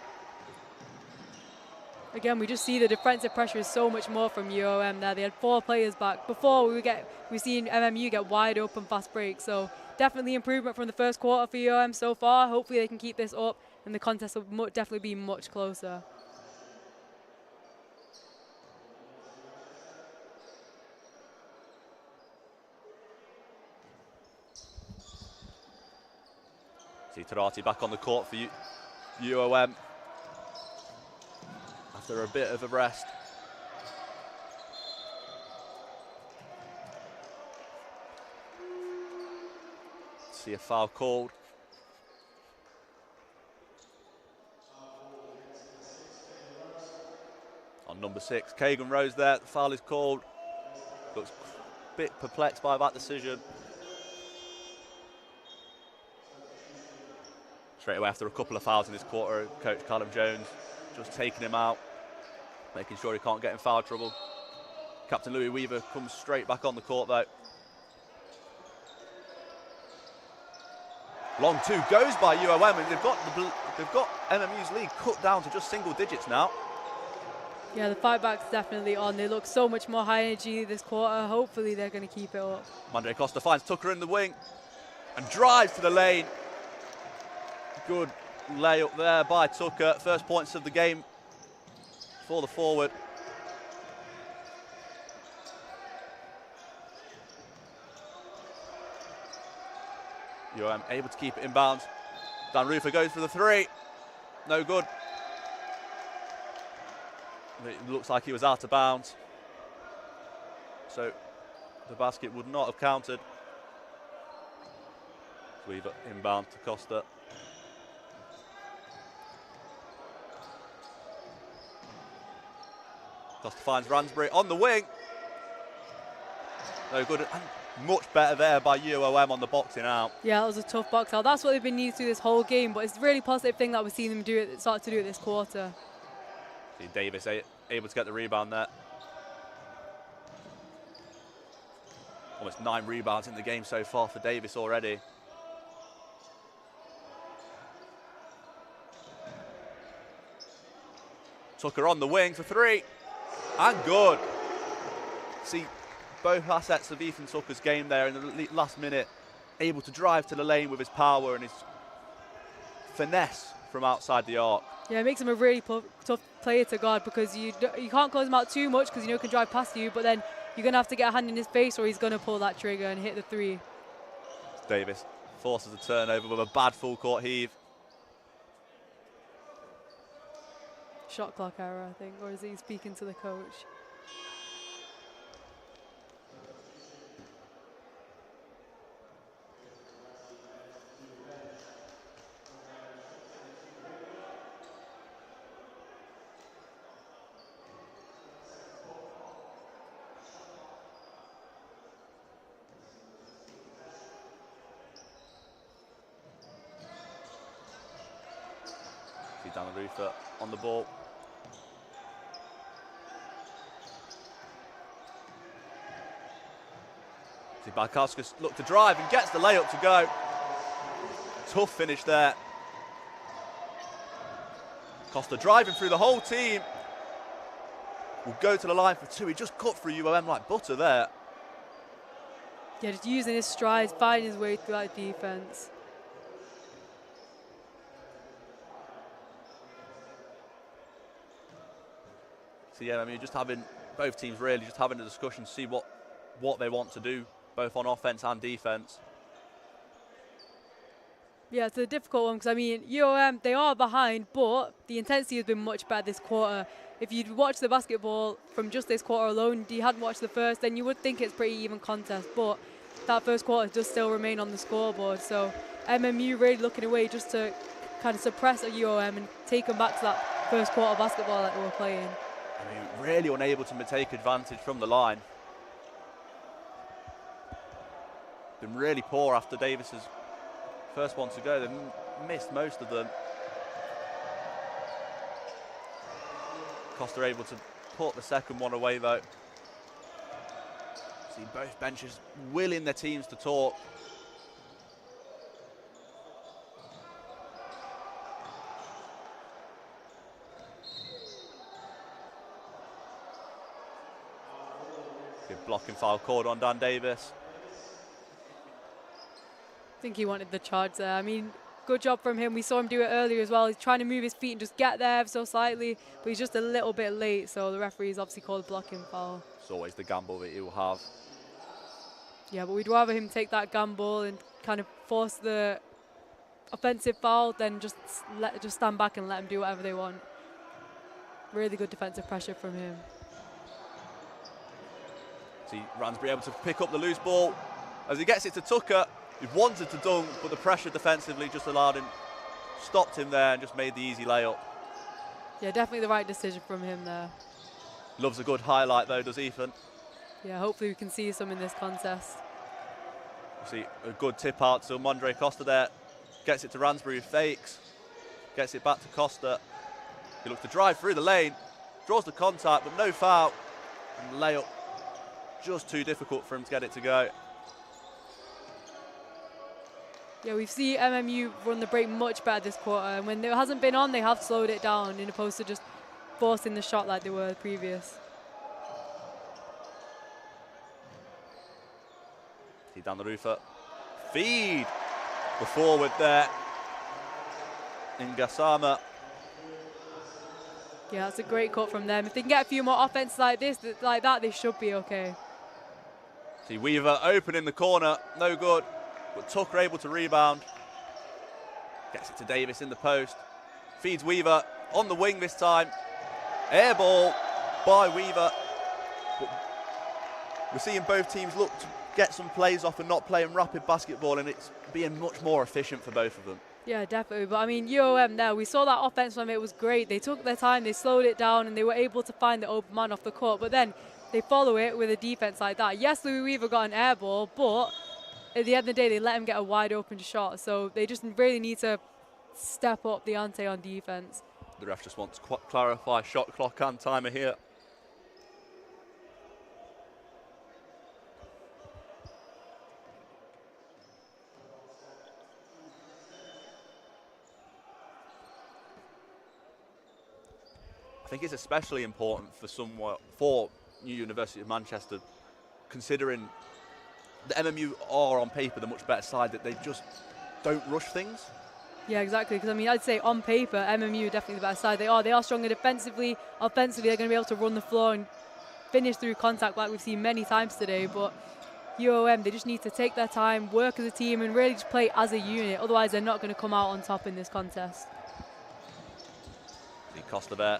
Again, we just see the defensive pressure is so much more from UoM there. They had 4 players back. Before, we've seen MMU get wide open fast breaks. So definitely improvement from the first quarter for UoM so far. Hopefully they can keep this up and the contest will definitely be much closer. See Tarati back on the court for UoM after a bit of a rest. See a foul called. On number 6, Kagan Rose there, the foul is called. Looks a bit perplexed by that decision. Straight away after a couple of fouls in this quarter, Coach Callum Jones just taking him out, making sure he can't get in foul trouble. Captain Louis Weaver comes straight back on the court though. Long 2 goes by UoM, and they've got MMU's lead cut down to just single digits now. Yeah, the fight back's definitely on. They look so much more high energy this quarter. Hopefully they're going to keep it up. Mandre Costa finds Tucker in the wing and drives to the lane. Good layup there by Tucker. First points of the game for the forward. UoM able to keep it inbounds. Dan Rufer goes for the 3. No good. It looks like he was out of bounds. So the basket would not have counted. Weaver inbound to Costa. Costa finds Ransbury on the wing. No good. And much better there by UoM on the boxing out. Yeah, that was a tough box out. That's what they've been used to this whole game, but it's a really positive thing that we're seeing them start to do it this quarter. See Davis able to get the rebound there. Almost 9 rebounds in the game so far for Davis already. Tucker on the wing for 3. And good. See, both assets of Ethan Tucker's game there in the last minute. Able to drive to the lane with his power and his finesse from outside the arc. Yeah, it makes him a really tough player to guard because you can't close him out too much because you know he can drive past you, but then you're going to have to get a hand in his face or he's going to pull that trigger and hit the 3. Davis forces a turnover with a bad full court heave. Shot clock error, I think, or is he speaking to the coach? See down the roof on the ball. See Barkowskis look to drive and gets the layup to go. Tough finish there. Costa driving through the whole team. Will go to the line for 2. He just cut through UoM like butter there. Yeah, just using his strides, finding his way through that defense. So yeah, I mean, just having both teams really just having a discussion to see what they want to do, both on offense and defense. Yeah, it's a difficult one because, I mean, UoM, they are behind, but the intensity has been much better this quarter. If you'd watched the basketball from just this quarter alone, you hadn't watched the first, then you would think it's pretty even contest, but that first quarter does still remain on the scoreboard. So MMU really looking away just to kind of suppress a UoM and take them back to that first quarter basketball that they were playing. I mean, really unable to take advantage from the line. Been really poor after Davis's first one to go. They've missed most of them. Costa able to put the second one away though. See both benches willing their teams to talk. Good blocking foul called on Dan Davis. I think he wanted the charge there. I mean, good job from him. We saw him do it earlier as well. He's trying to move his feet and just get there so slightly, but he's just a little bit late, so the referee's obviously called a blocking foul. It's always the gamble that he'll have. Yeah, but we'd rather him take that gamble and kind of force the offensive foul than just stand back and let him do whatever they want. Really good defensive pressure from him. See Ransbury able to pick up the loose ball. As he gets it to Tucker, he wanted to dunk, but the pressure defensively just allowed him, stopped him there and just made the easy layup. Yeah, definitely the right decision from him there. Loves a good highlight though, does Ethan? Yeah, hopefully we can see some in this contest. See a good tip out to Mondre Costa there. Gets it to Ransbury, fakes. Gets it back to Costa. He looks to drive through the lane. Draws the contact, but no foul. And layup just too difficult for him to get it to go. Yeah, we've seen MMU run the break much better this quarter, and when it hasn't been on, they have slowed it down in opposed to just forcing the shot like they were previous. See down the roof up. Feed the forward there. Ingasama. Yeah, that's a great cut from them. If they can get a few more offenses like this, like that, they should be okay. See Weaver open in the corner, no good. But Tucker able to rebound. Gets it to Davis in the post. Feeds Weaver on the wing this time. Air ball by Weaver. But we're seeing both teams look to get some plays off and not playing rapid basketball, and it's being much more efficient for both of them. Yeah, definitely. But I mean, UoM there, we saw that offense from it was great. They took their time, they slowed it down, and they were able to find the open man off the court. But then they follow it with a defense like that. Yes, Louis Weaver got an air ball, but at the end of the day, they let him get a wide open shot. So they just really need to step up the ante on defense. The ref just wants to clarify shot clock and timer here. I think it's especially important for New University of Manchester, considering the MMU are on paper the much better side, that they just don't rush things. Yeah, exactly. Because I mean, I'd say on paper, MMU are definitely the better side. They are stronger defensively. Offensively, they're going to be able to run the floor and finish through contact like we've seen many times today. But UoM, they just need to take their time, work as a team, and really just play as a unit. Otherwise, they're not going to come out on top in this contest. See Costa there.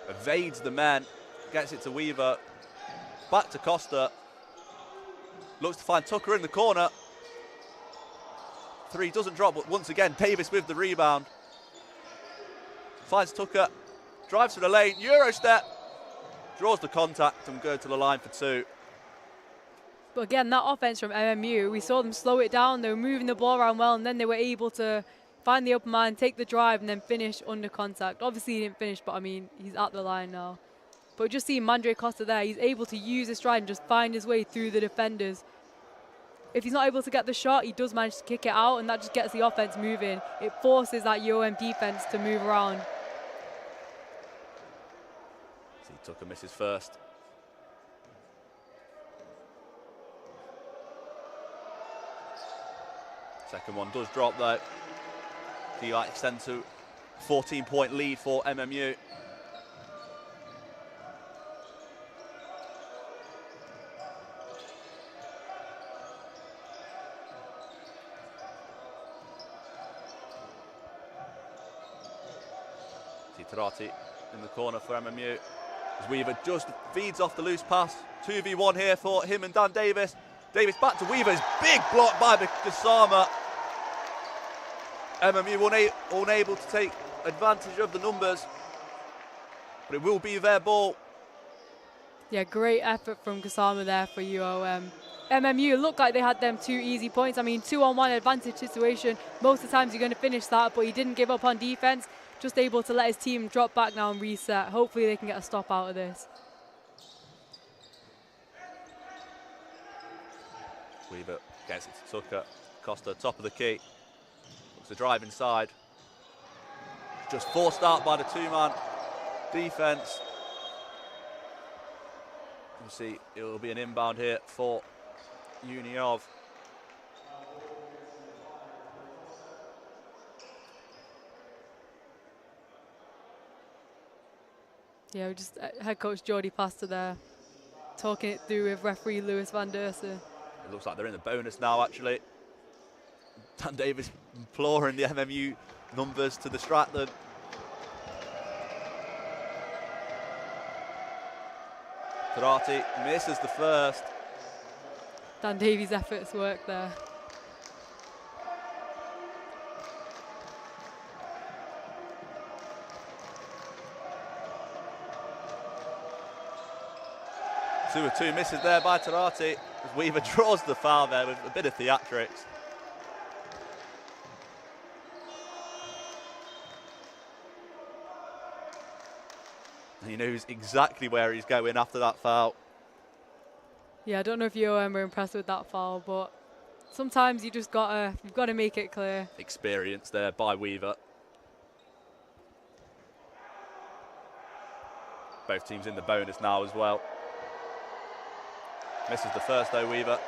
Evades the man, gets it to Weaver, back to Costa, looks to find Tucker in the corner. Three doesn't drop, but once again, Davis with the rebound. Finds Tucker, drives to the lane, Euro step, draws the contact and go to the line for two. But again, that offense from MMU, we saw them slow it down, they were moving the ball around well, and then they were able to find the open man, take the drive, and then finish under contact. Obviously, he didn't finish, but I mean, he's at the line now. But just seeing Mandre Costa there, he's able to use his stride and just find his way through the defenders. If he's not able to get the shot, he does manage to kick it out, and that just gets the offense moving. It forces that UoM defense to move around. See, Tucker misses first. Second one does drop though. He might extend to 14-point lead for MMU. Tarati in the corner for MMU. As Weaver just feeds off the loose pass. 2v1 here for him and Dan Davis. Davis back to Weaver's big block by Gassama. MMU unable to take advantage of the numbers, but it will be their ball. Yeah, great effort from Gassama there for UoM. MMU looked like they had them 2 easy points. I mean, 2-on-1 advantage situation. Most of the times you're going to finish that, but he didn't give up on defense. Just able to let his team drop back now and reset. Hopefully they can get a stop out of this. Weaver gets it to Tucker. Costa, top of the key. Looks to drive inside. Just forced out by the two-man defense. You see, it will be an inbound here for UniOv. Yeah, just head coach Jordy Pastor there, talking it through with referee Lewis van Dersen. It looks like they're in the bonus now, actually. Dan Davis imploring the MMU numbers to distract them. Tarati misses the first. Dan Davies' efforts work there. Two or two misses there by Tarati. Weaver draws the foul there with a bit of theatrics. And he knows exactly where he's going after that foul. Yeah, I don't know if UoM were impressed with that foul, but sometimes you've got to make it clear. Experience there by Weaver. Both teams in the bonus now as well. Misses the first though, Weaver.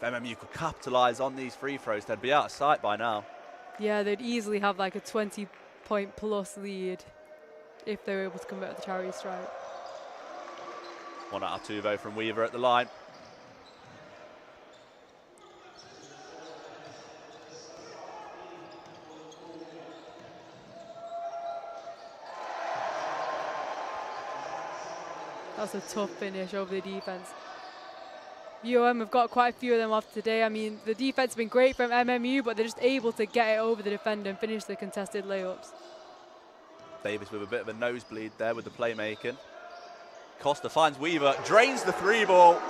If MMU could capitalise on these free throws, they'd be out of sight by now. Yeah, they'd easily have like a 20-point plus lead if they were able to convert the charity stripe. 1 out of 2 though from Weaver at the line. That's a tough finish over the defense. UoM have got quite a few of them off today. I mean, the defense has been great from MMU, but they're just able to get it over the defender and finish the contested layups. Davis with a bit of a nosebleed there with the playmaking. Costa finds Weaver, drains the 3-ball.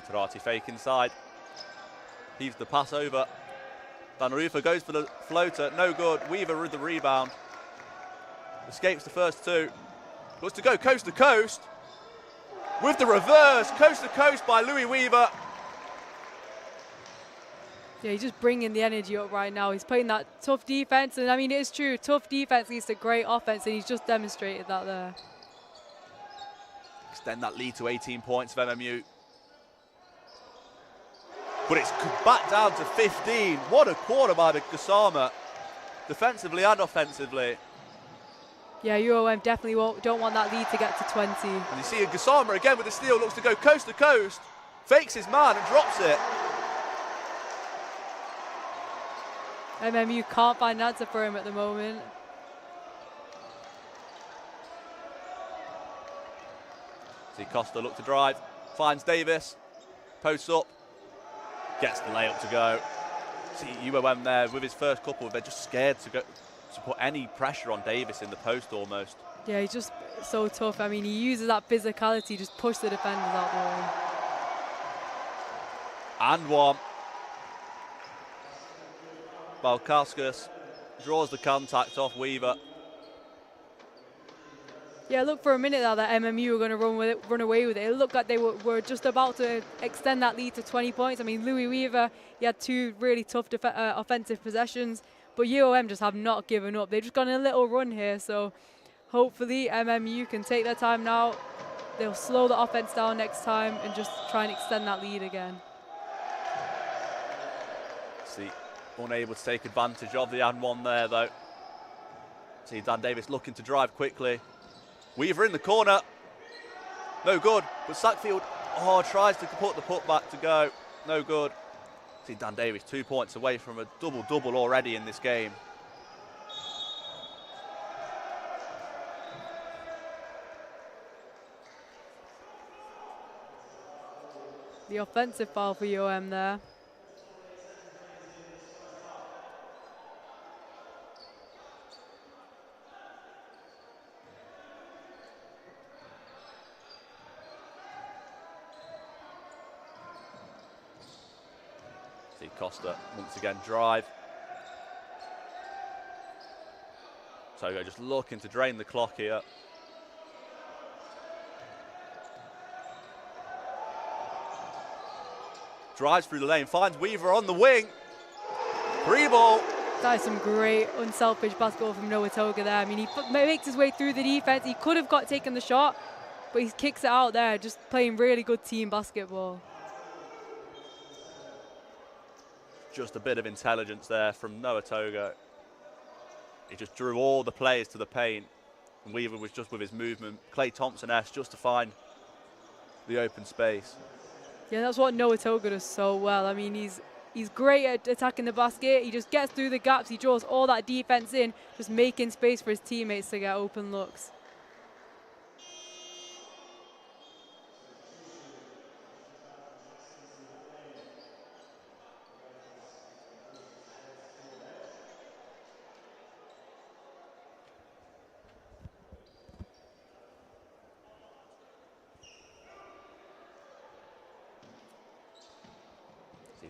Tarati fake inside. Heaves the pass over. Van Rufer goes for the floater, no good. Weaver with the rebound. Escapes the first two. Looks to go coast to coast. With the reverse, coast to coast by Louis Weaver. Yeah, he's just bringing the energy up right now. He's playing that tough defense, and I mean, it's true, tough defense leads to great offense, and he's just demonstrated that there. Extend that lead to 18 points for MMU. But it's back down to 15. What a quarter by the Gassama, defensively and offensively. Yeah, UoM definitely don't want that lead to get to 20. And you see Gassama again with the steal, looks to go coast to coast, fakes his man and drops it. MMU can't find an answer for him at the moment. See Costa look to drive, finds Davis, posts up, gets the layup to go. See UoM there with his first couple, they're just scared to put any pressure on Davis in the post almost. Yeah, he's just so tough. I mean, he uses that physicality, just push the defenders out the way. And one. Balkauskas draws the contact off Weaver. Yeah, look, for a minute there that MMU were going to run away with it. It looked like they were just about to extend that lead to 20 points. I mean, Louis Weaver, he had two really tough offensive possessions, but UoM just have not given up. They've just gone a little run here, so hopefully MMU can take their time now. They'll slow the offense down next time and just try and extend that lead again. See, unable to take advantage of the and one there though. See Dan Davis looking to drive quickly. Weaver in the corner, no good, but Sackfield tries to put the putback to go, no good. See Dan Davis 2 points away from a double-double already in this game. The offensive foul for UoM there. See Costa once again drive. Togo just looking to drain the clock here. Drives through the lane, finds Weaver on the wing. 3-ball. That is some great unselfish basketball from Noah Toga there. I mean, he makes his way through the defense. He could have taken the shot, but he kicks it out there, just playing really good team basketball. Just a bit of intelligence there from Noah Togo. He just drew all the players to the paint, and Weaver was just with his movement. Clay Thompson-esque just to find the open space. Yeah, that's what Noah Toga does so well. I mean, he's great at attacking the basket. He just gets through the gaps. He draws all that defense in, just making space for his teammates to get open looks.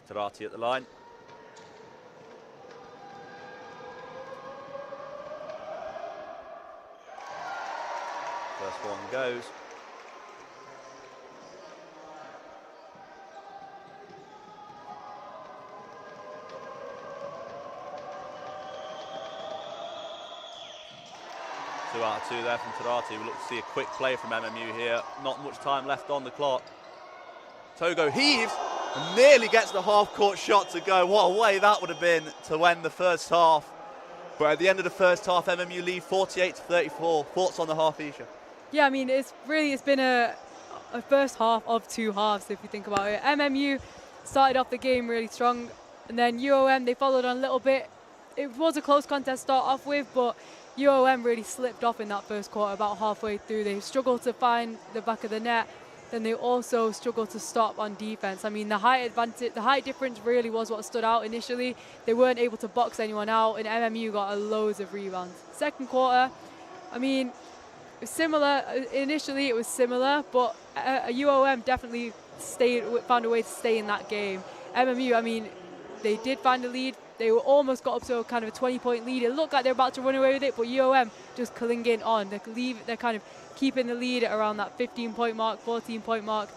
Tarati at the line. First one goes. Two out of two there from Tarati. We look to see a quick play from MMU here. Not much time left on the clock. Togo heaves. And nearly gets the half-court shot to go. What a way that would have been to end the first half. But at the end of the first half, MMU lead 48-34. Thoughts on the half, Isha? Yeah, I mean, it's been a first half of two halves, if you think about it. MMU started off the game really strong, and then UoM, they followed on a little bit, it was a close contest to start off with, but UoM really slipped off in that first quarter about halfway through. They struggled to find the back of the net. Then they also struggled to stop on defense. I mean, the height difference really was what stood out initially. They weren't able to box anyone out, and MMU got loads of rebounds. Second quarter, I mean, it was similar. Initially, it was similar, but UoM definitely found a way to stay in that game. MMU, I mean, they did find a lead. They were almost got up to a kind of a 20-point lead. It looked like they were about to run away with it, but UoM just clinging on. They're kind of keeping the lead at around that 15-point mark, 14-point mark.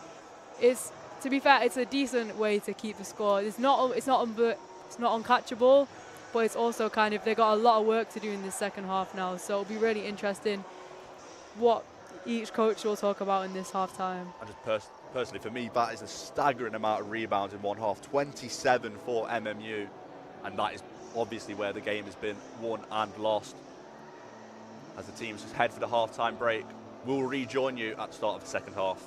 To be fair, it's a decent way to keep the score. It's not uncatchable, but it's also kind of, they got a lot of work to do in the second half now. So it'll be really interesting what each coach will talk about in this half time. And just personally, for me, that is a staggering amount of rebounds in one half. 27 for MMU, and that is obviously where the game has been won and lost. As the teams just head for the half-time break, we'll rejoin you at the start of the second half.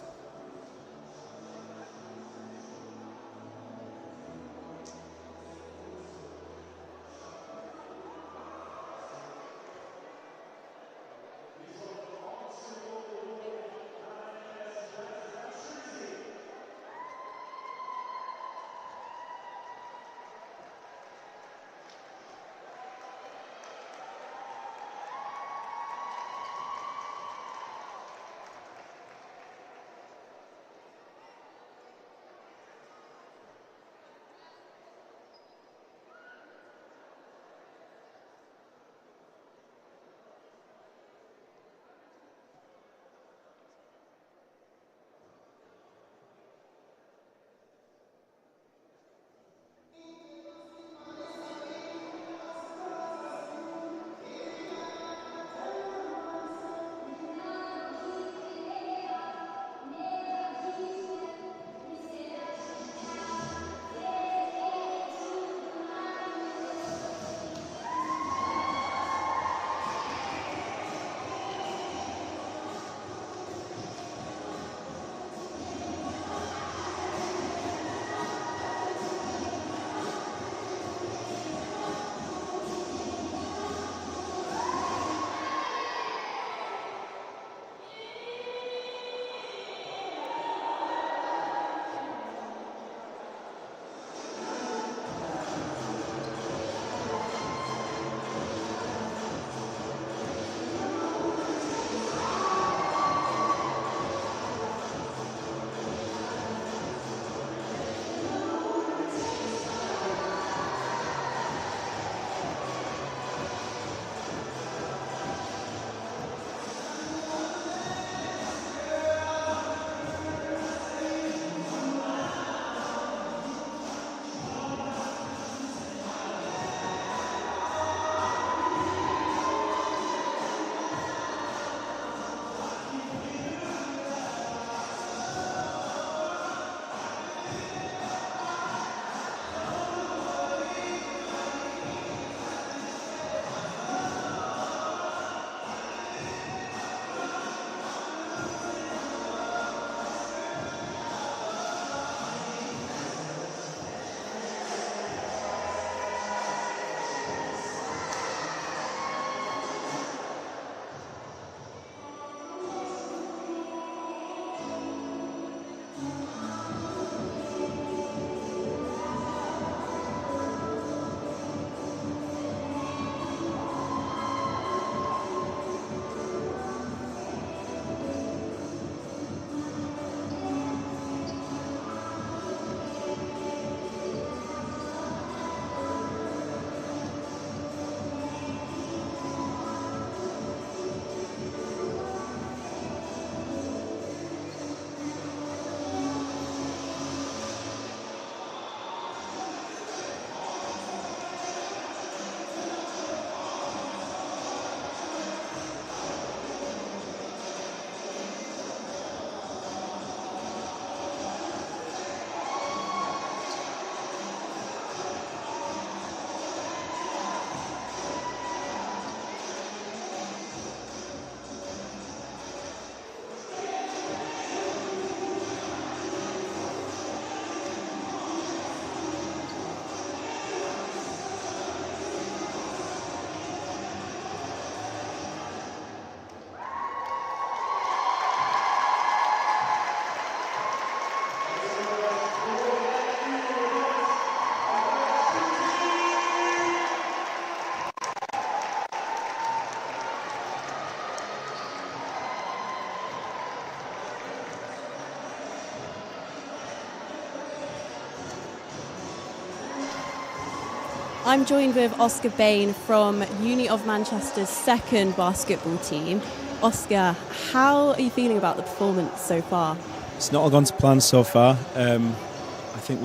I'm joined with Oscar Bain from Uni of Manchester's second basketball team. Oscar, how are you feeling about the performance so far? It's not all gone to plan so far. I think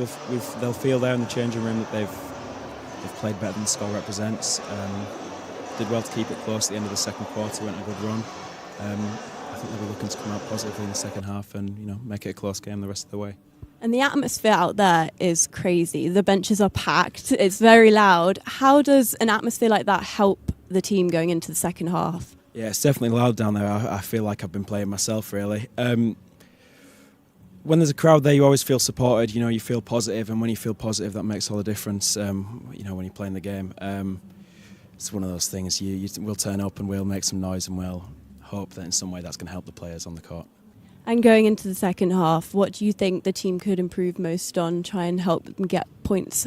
they'll feel there in the changing room that they've played better than the score represents. Did well to keep it close at the end of the second quarter, went on a good run. I think they'll be looking to come out positively in the second half and make it a close game the rest of the way. And the atmosphere out there is crazy. The benches are packed. It's very loud. How does an atmosphere like that help the team going into the second half? Yeah, it's definitely loud down there. I feel like I've been playing myself, really. When there's a crowd there, you always feel supported. You feel positive, and when you feel positive, that makes all the difference. When you're playing the game, it's one of those things. We'll turn up and we'll make some noise, and we'll hope that in some way that's going to help the players on the court. And going into the second half, what do you think the team could improve most on, try and help them get points?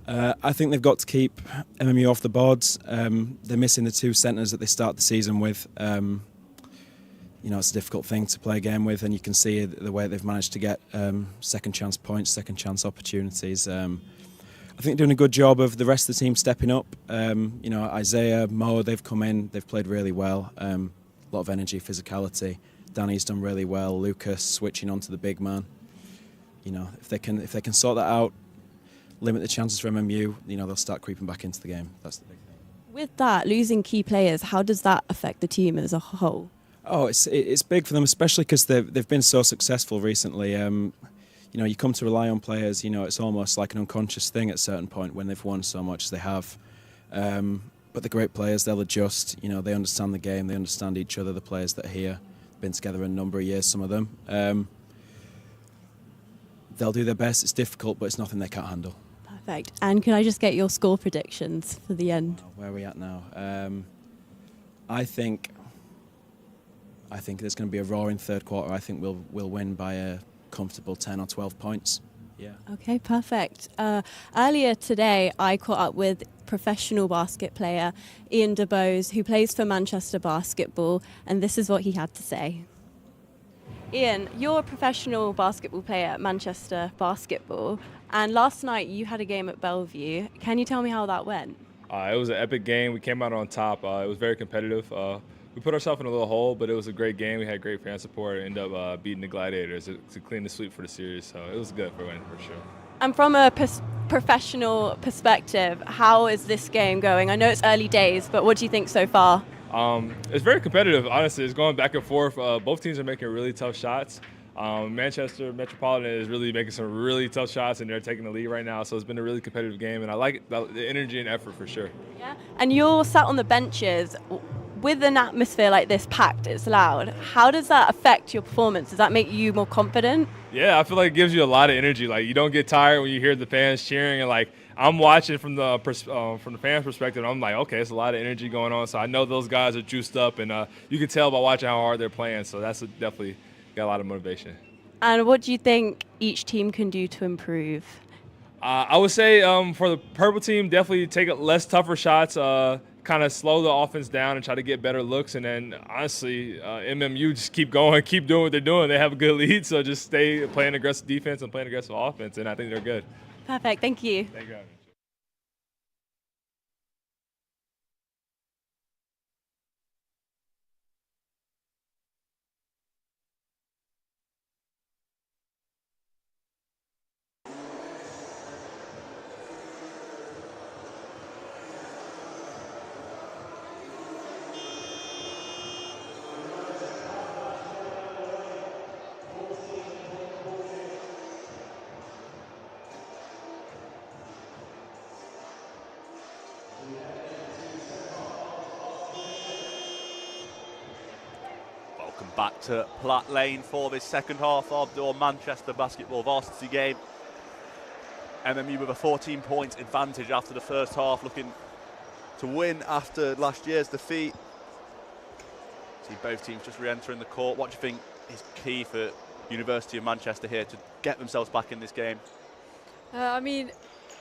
I think they've got to keep MMU off the boards. They're missing the two centres that they start the season with. It's a difficult thing to play a game with, and you can see the way they've managed to get second chance points, second chance opportunities. I think they're doing a good job of the rest of the team stepping up. Isaiah, Mo, they've come in, they've played really well. A lot of energy, physicality. Danny's done really well. Lucas switching onto the big man. If they can sort that out, limit the chances for MMU, they'll start creeping back into the game. That's the big thing. With that, losing key players, how does that affect the team as a whole? Oh, it's big for them, especially because they've been so successful recently. You come to rely on players. It's almost like an unconscious thing at a certain point when they've won so much as they have. But the great players, they'll adjust. They understand the game. They understand each other. The players that are here, been together a number of years, some of them. They'll do their best. It's difficult, but it's nothing they can't handle. Perfect. And can I just get your score predictions for the end? Where are we at now? I think there's going to be a roaring third quarter. I think we'll win by a comfortable 10 or 12 points. Yeah. Okay, perfect. Earlier today, I caught up with professional basket player Ian DeBose, who plays for Manchester Basketball, and this is what he had to say. Ian, you're a professional basketball player at Manchester Basketball, and last night you had a game at Bellevue. Can you tell me how that went? It was an epic game. We came out on top. It was very competitive. We put ourselves in a little hole, but it was a great game. We had great fan support and ended up beating the Gladiators to clean the sweep for the series. So it was good for winning, for sure. And from a professional perspective, how is this game going? I know it's early days, but what do you think so far? It's very competitive, honestly. It's going back and forth. Both teams are making really tough shots. Manchester Metropolitan is really making some really tough shots, and they're taking the lead right now. So it's been a really competitive game, and I like the energy and effort for sure. Yeah. And you're sat on the benches. With an atmosphere like this, packed, it's loud, how does that affect your performance? Does that make you more confident? Yeah, I feel like it gives you a lot of energy. Like, you don't get tired when you hear the fans cheering, and like, I'm watching from the fans' perspective, and I'm like, okay, it's a lot of energy going on. So I know those guys are juiced up, and you can tell by watching how hard they're playing. So that's definitely got a lot of motivation. And what do you think each team can do to improve? I would say for the purple team, definitely take less tougher shots, kind of slow the offense down and try to get better looks. And then, honestly, MMU just keep going, keep doing what they're doing. They have a good lead, so just stay playing aggressive defense and playing aggressive offense, and I think they're good. Perfect. Thank you. Thank you. Welcome back to Platt Lane for this second half of the Manchester Basketball Varsity game. MMU with a 14-point advantage after the first half, looking to win after last year's defeat. See both teams just re-entering the court. What do you think is key for University of Manchester here to get themselves back in this game? I mean,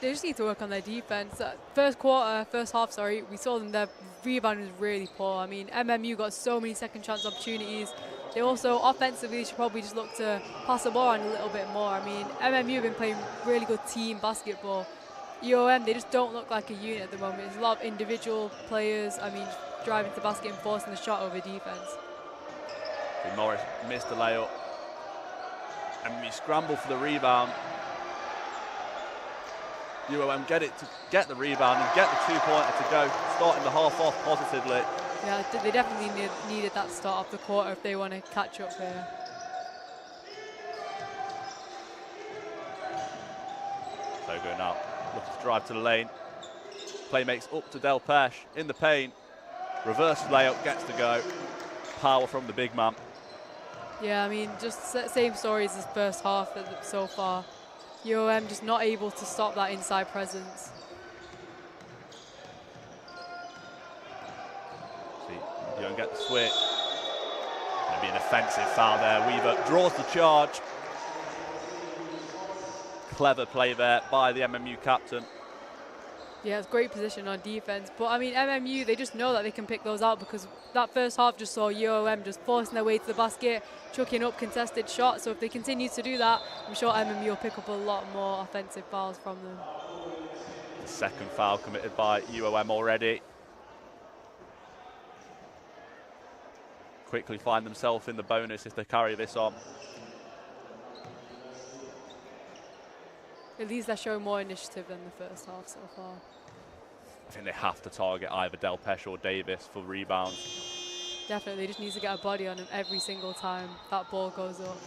they just need to work on their defense. First half, we saw them, their rebound was really poor. I mean, MMU got so many second chance opportunities. They also, offensively, should probably just look to pass the ball on a little bit more. I mean, MMU have been playing really good team basketball. UoM, they just don't look like a unit at the moment. There's a lot of individual players, driving to the basket and forcing the shot over defense. Morris missed the layup. And we scramble for the rebound. UoM get the rebound and get the two-pointer to go, starting the half off positively. Yeah, they definitely needed that start off the quarter if they want to catch up here. Togo now looking to drive to the lane. Play makes up to Del Pesh in the paint. Reverse layup, gets to go. Power from the big man. Yeah, just same story as this first half so far. UoM just not able to stop that inside presence. See, you don't get the switch. Going to be an offensive foul there. Weaver draws the charge. Clever play there by the MMU captain. Yeah, it's great position on defense. But MMU, they just know that they can pick those out because that first half just saw UoM just forcing their way to the basket, chucking up contested shots. So if they continue to do that, I'm sure MMU will pick up a lot more offensive fouls from them. The second foul committed by UoM already. Quickly find themselves in the bonus if they carry this on. At least they're showing more initiative than the first half so far. I think they have to target either Del Pesh or Davis for rebounds. Definitely, they just need to get a body on him every single time that ball goes up.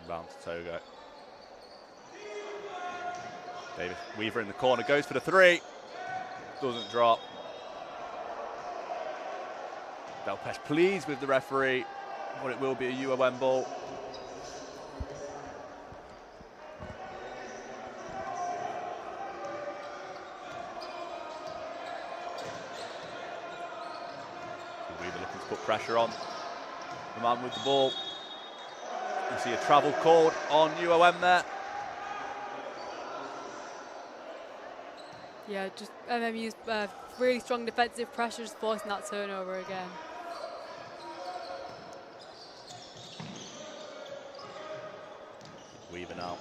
Inbound to Togo. Davis, Weaver in the corner, goes for the three. Doesn't drop. Del Pesh pleased with the referee, but it will be a UoM ball. Weaver looking to put pressure on the man with the ball. You see a travel called on UoM there. Yeah, just MMU's really strong defensive pressures forcing that turnover again. Weaver now.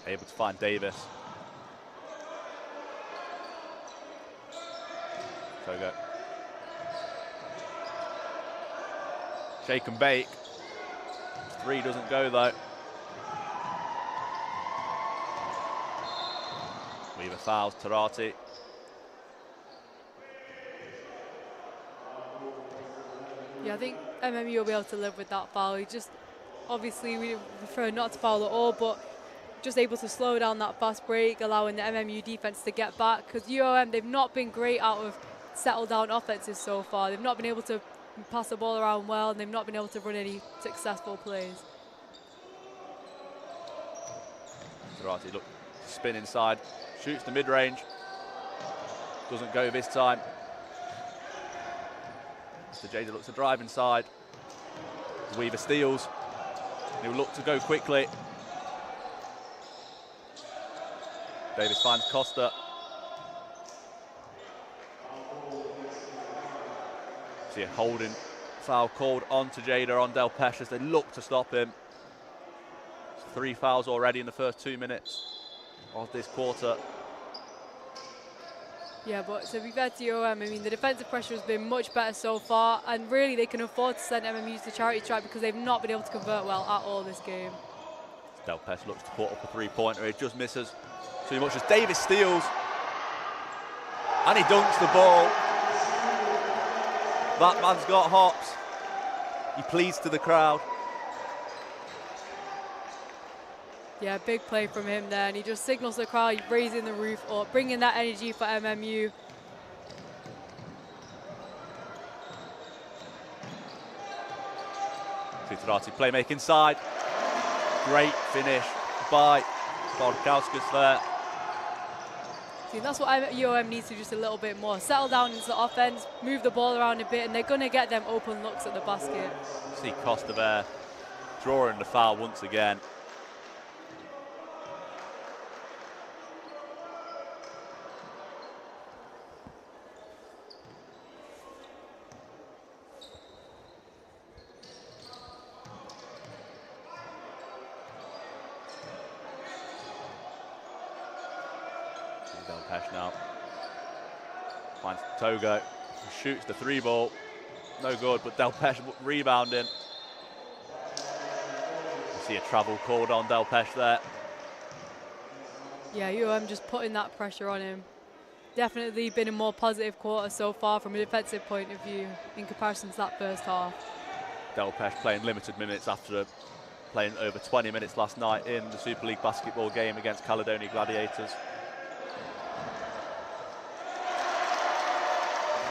Able to find Davis. Togo. Shake and bake. Three doesn't go though. Weaver fouls Tarati. Yeah, I think MMU will be able to live with that foul. He just, obviously we prefer not to foul at all, but just able to slow down that fast break, allowing the MMU defense to get back. Because UoM, they've not been great out of settle down offenses so far. They've not been able to pass the ball around well, and they've not been able to run any successful plays. Tarati look, spin inside, shoots the mid-range. Doesn't go this time. Mr. Jada looks to drive inside. Weaver steals. He'll look to go quickly. Davis finds Costa. See a holding foul called onto Jada on Del Pesh as they look to stop him. 3 fouls already in the first 2 minutes of this quarter. Yeah, but to be fair to UoM, the defensive pressure has been much better so far, and really they can afford to send MMU to charity stripe because they've not been able to convert well at all this game. Del Pesh looks to put up a three-pointer. He just misses too much as Davis steals. And he dunks the ball. That man's got hops. He pleads to the crowd. Yeah, big play from him there, and he just signals the crowd, raising the roof up, bringing that energy for MMU. Tarati playmaking side. Great finish by Bodkauskas there. See, that's what UoM needs to do just a little bit more. Settle down into the offense, move the ball around a bit, and they're going to get them open looks at the basket. See Costa there drawing the foul once again. Delpesh now. Finds Togo, who shoots the 3 ball. No good, but Delpesh rebounding. You see a travel called on Delpesh there. Yeah, UoM just putting that pressure on him. Definitely been a more positive quarter so far from a defensive point of view in comparison to that first half. Delpesh playing limited minutes after playing over 20 minutes last night in the Super League basketball game against Caledonia Gladiators.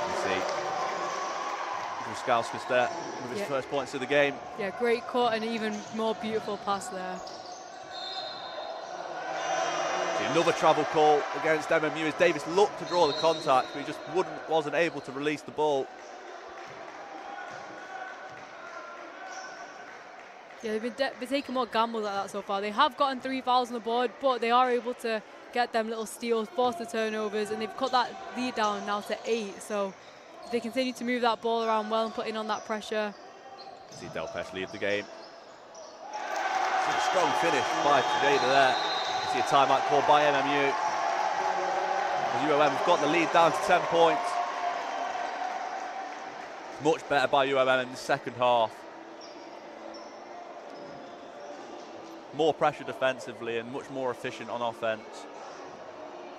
You see Druskauskas there with his first points of the game. Yeah, great cut and even more beautiful pass there. Another travel call against MMU as Davis looked to draw the contact, but he just wasn't able to release the ball. Yeah, they've been taking more gambles like that so far. They have gotten 3 fouls on the board, but they are able to get them little steals, force the turnovers, and they've cut that lead down now to 8. So if they continue to move that ball around well and put in on that pressure. See Delpesh lead the game. See a strong finish by Tejada there. See a timeout called by MMU. As UoM have got the lead down to 10 points. Much better by UoM in the second half. More pressure defensively and much more efficient on offense.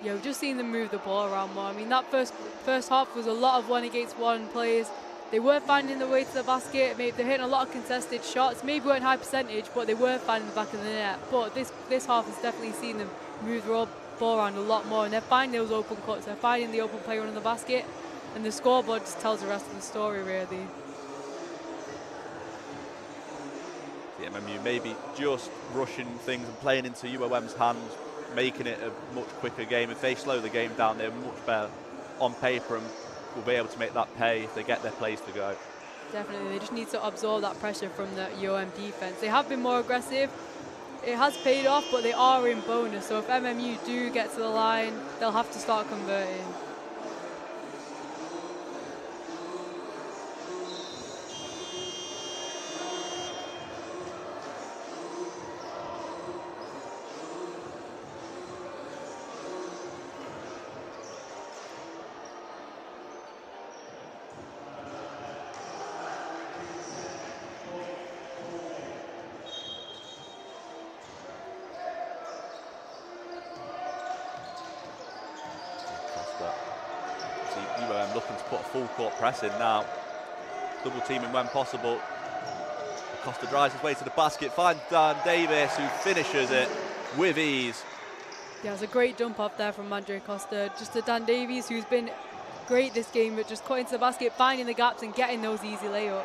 Yeah, we've just seen them move the ball around more. I mean, that first half was a lot of 1-against-1 plays. They were finding their way to the basket. Maybe they're hitting a lot of contested shots. Maybe weren't high percentage, but they were finding the back of the net. But this half has definitely seen them move the ball around a lot more, and they're finding those open cuts. They're finding the open player on the basket, and the scoreboard just tells the rest of the story, really. The MMU maybe just rushing things and playing into UoM's hands, making it a much quicker game. If they slow the game down, they're much better on paper and will be able to make that pay if they get their plays to go. Definitely, they just need to absorb that pressure from the UoM defense. They have been more aggressive. It has paid off, but they are in bonus. So if MMU do get to the line, they'll have to start converting. UoM looking to put a full court press in now. Double teaming when possible. Costa drives his way to the basket, finds Dan Davis, who finishes it with ease. Yeah, it was a great dump off there from Andre Costa. Just to Dan Davies, who's been great this game, but just cutting to the basket, finding the gaps and getting those easy layups.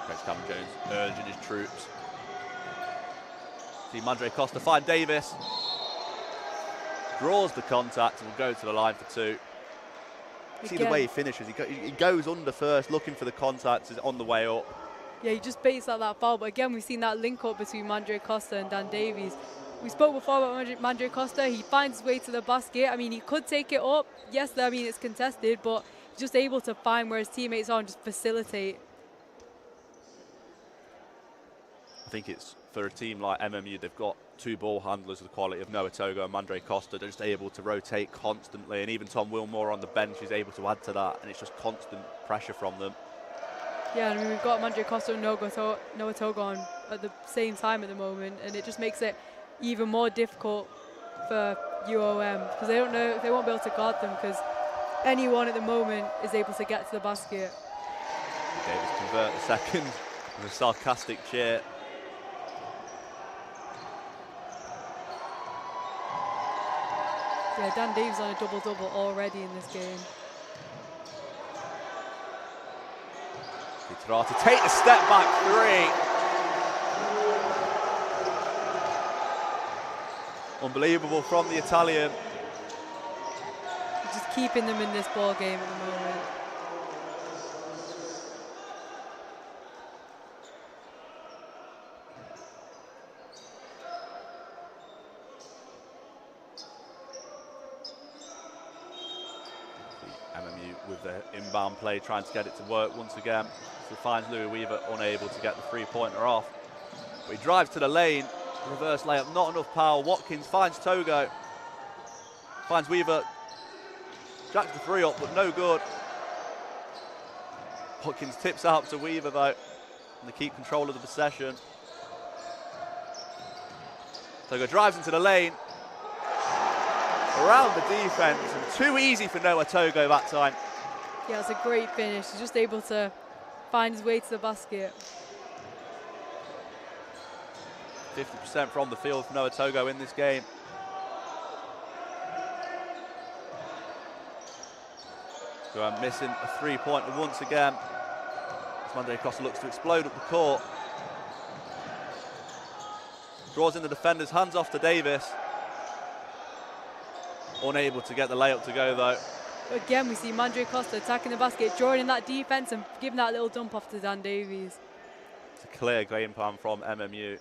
Coach Cameron Jones urging his troops. See Andre Costa find Davis. Draws the contact and will go to the line for 2. See the way he finishes. He goes under first, looking for the contact, is on the way up. Yeah, he just baits out that foul. But again, we've seen that link up between Mandre Costa and Dan Davies. We spoke before about Mandre Costa. He finds his way to the basket. I mean, he could take it up. Yes, I mean, it's contested, but he's just able to find where his teammates are and just facilitate. I think it's for a team like MMU, they've got 2 ball handlers of the quality of Noah Togo and Mandre Costa. They're just able to rotate constantly, and even Tom Wilmore on the bench is able to add to that, and it's just constant pressure from them. Yeah, I mean, we've got Mandre Costa and Noah Togo on at the same time at the moment, and it just makes it even more difficult for UoM because they don't know, they won't be able to guard them because anyone at the moment is able to get to the basket. Davis convert the second with a sarcastic cheer. Yeah, Dan Davies on a double-double already in this game. Tarata take the step back 3. Unbelievable from the Italian. Just keeping them in this ball game at the moment. MMU with the inbound play, trying to get it to work once again. So finds Louis Weaver unable to get the 3-pointer off. But he drives to the lane, reverse layup, not enough power. Watkins finds Togo, Finds Weaver. Jacks the three up, but no good. Watkins tips out to Weaver though, and they keep control of the possession. Togo drives into the lane. Around the defence, and too easy for Noah Togo that time. Yeah, it's a great finish. He's just able to find his way to the basket. 50% from the field for Noah Togo in this game. So I'm missing a three-pointer once again. As Mandre Costa looks to explode up the court. Draws in the defenders, hands off to Davis. Unable to get the layup to go though. Again, we see Mandre Costa attacking the basket, drawing in that defense and giving that little dump off to Dan Davies. It's a clear game plan from MMU.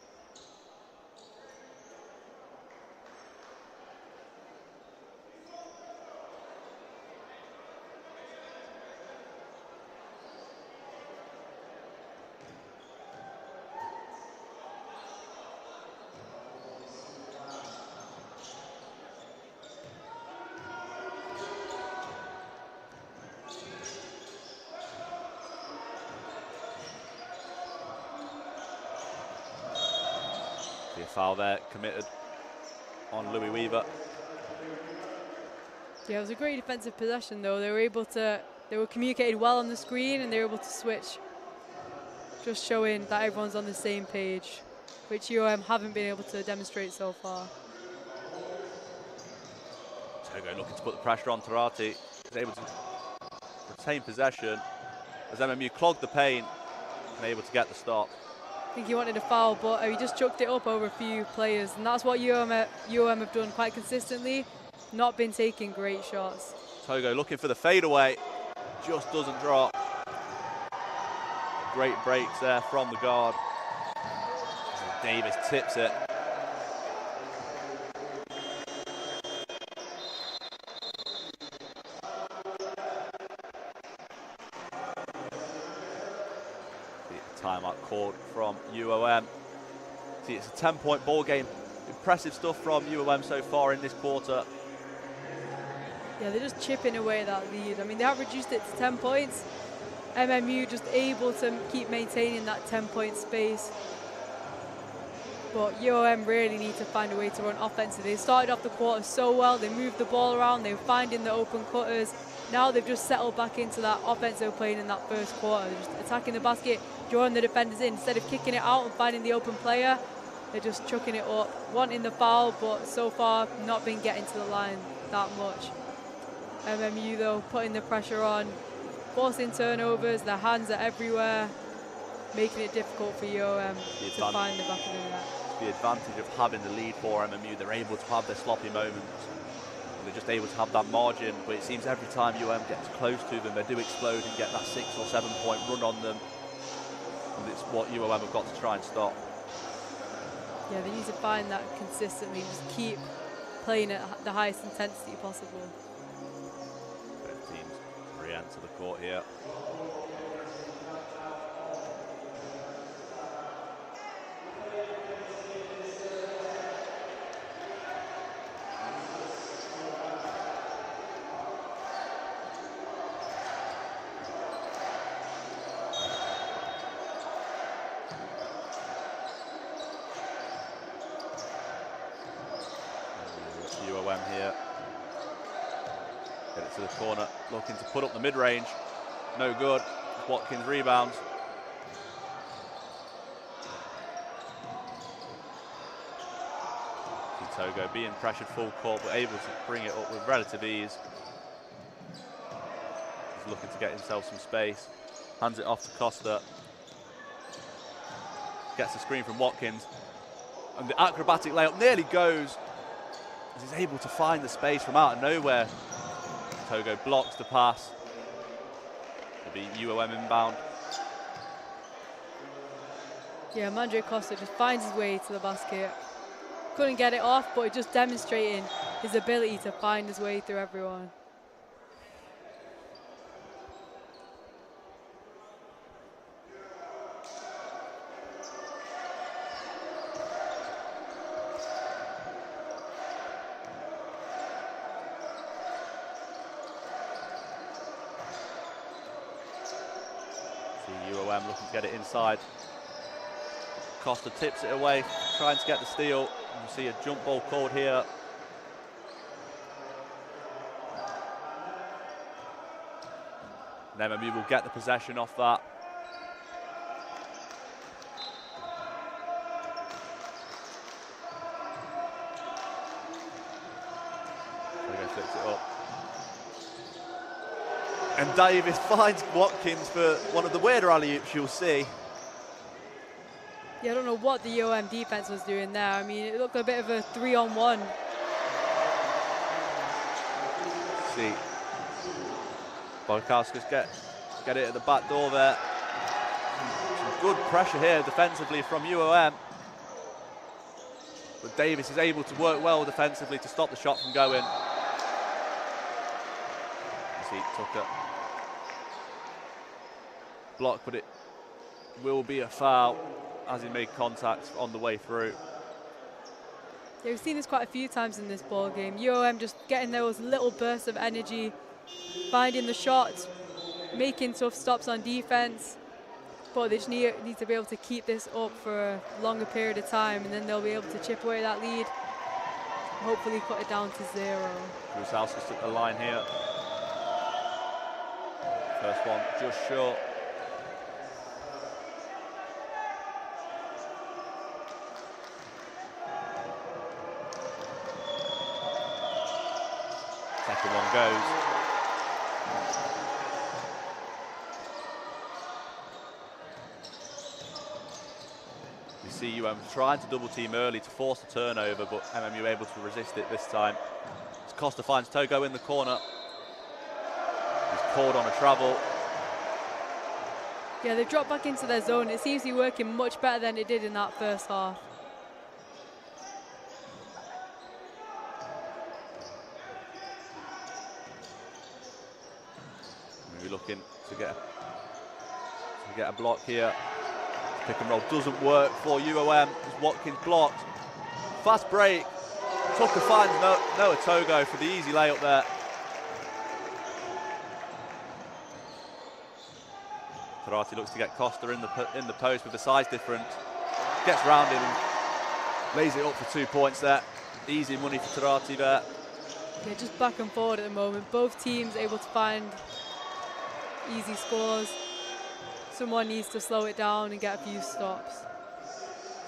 A foul there committed on Louis Weaver. Yeah, it was a great defensive possession though. They were communicated well on the screen and they were able to switch. Just showing that everyone's on the same page, which UoM haven't been able to demonstrate so far. Togo looking to put the pressure on Tarati. He's able to retain possession as MMU clogged the paint and able to get the stop. I think he wanted a foul, but he just chucked it up over a few players, and that's what UoM have done quite consistently, not been taking great shots. Togo looking for the fadeaway, just doesn't drop. Great breaks there from the guard. Davis tips it. Timeout called from UoM. See, it's a 10-point ball game. Impressive stuff from UoM so far in this quarter. Yeah, they're just chipping away that lead. I mean, they have reduced it to 10 points. MMU just able to keep maintaining that 10-point space. But UoM really need to find a way to run offensively. They started off the quarter so well. They moved the ball around. They were finding the open cutters. Now they've just settled back into that offense they were playing in that first quarter. They're just attacking the basket, drawing the defenders in. Instead of kicking it out and finding the open player, they're just chucking it up, wanting the foul, but so far not been getting to the line that much. MMU though, putting the pressure on, forcing turnovers, their hands are everywhere, making it difficult for UoM to find the back of the net. The advantage of having the lead for MMU, they're able to have their sloppy moments. They're just able to have that margin, but it seems every time UoM gets close to them, they do explode and get that 6 or 7 point run on them. And it's what UoM have got to try and stop. Yeah, they need to find that consistently, just keep playing at the highest intensity possible. Both teams re-enter the court here. UoM here. Get it to the corner, looking to put up the mid-range. No good. Watkins rebounds. Togo being pressured full court, but able to bring it up with relative ease. He's looking to get himself some space. Hands it off to Costa. Gets the screen from Watkins. And the acrobatic layup nearly goes. As he's able to find the space from out of nowhere. Togo blocks the pass. It'll be UoM inbound. Yeah, Mandre Costa just finds his way to the basket. Couldn't get it off, but just demonstrating his ability to find his way through everyone. UoM looking to get it inside. Costa tips it away, trying to get the steal. You see a jump ball called here. And MMU will get the possession off that. Flips it up. And Davis finds Watkins for one of the weirder alley-oops you'll see. Yeah, I don't know what the UoM defense was doing there. I mean, it looked a bit of a 3-on-1. See, Bolkauskas get it at the back door there. Some good pressure here defensively from UoM. But Davis is able to work well defensively to stop the shot from going. See, Tucker block, but it will be a foul as he made contact on the way through. Yeah, we've seen this quite a few times in this ball game. UoM just getting those little bursts of energy, finding the shots, making tough stops on defense. But they just need to be able to keep this up for a longer period of time, and then they'll be able to chip away that lead. Hopefully cut it down to 0. Brusauskas took the line here. First one just short. Second one goes. We see UM trying to double team early to force the turnover, but MMU able to resist it this time. As Costa finds Togo in the corner. He's called on a travel. Yeah, they've dropped back into their zone. It seems to be working much better than it did in that first half. Maybe looking to get a block here. Pick and roll doesn't work for UoM as Watkins blocked. Fast break. Tucker finds Noah Togo for the easy layup there. Tarati looks to get Costa in the post with the size difference. Gets round him and lays it up for 2 points there. Easy money for Tarati there. Yeah, just back and forward at the moment. Both teams able to find easy scores. Someone needs to slow it down and get a few stops.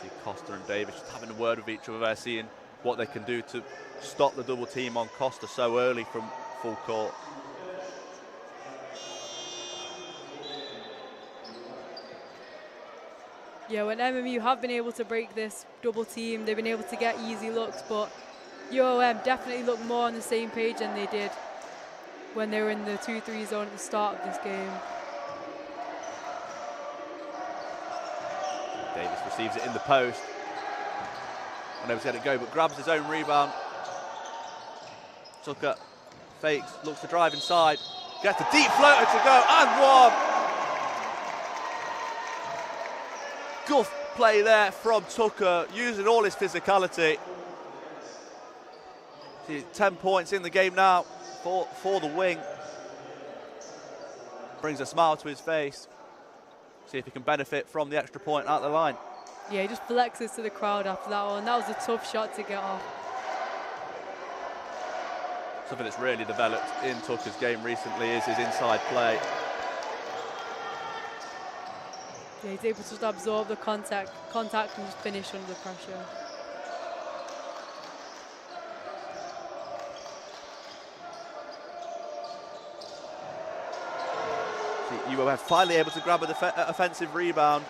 See Costa and Davis just having a word with each other there, seeing what they can do to stop the double team on Costa so early from full court. Yeah, when MMU have been able to break this double team, they've been able to get easy looks, but UoM definitely look more on the same page than they did when they were in the 2-3 zone at the start of this game. Davis receives it in the post. Unable to get it go, but grabs his own rebound. Tucker fakes, looks to drive inside, gets a deep floater to go, and one! Good play there from Tucker, using all his physicality. See, 10 points in the game now for the wing. Brings a smile to his face. See if he can benefit from the extra point at the line. Yeah, he just flexes to the crowd after that one. That was a tough shot to get off. Something that's really developed in Tucker's game recently is his inside play. Yeah, he's able to just absorb the contact and just finish under the pressure. UoM finally able to grab an offensive rebound.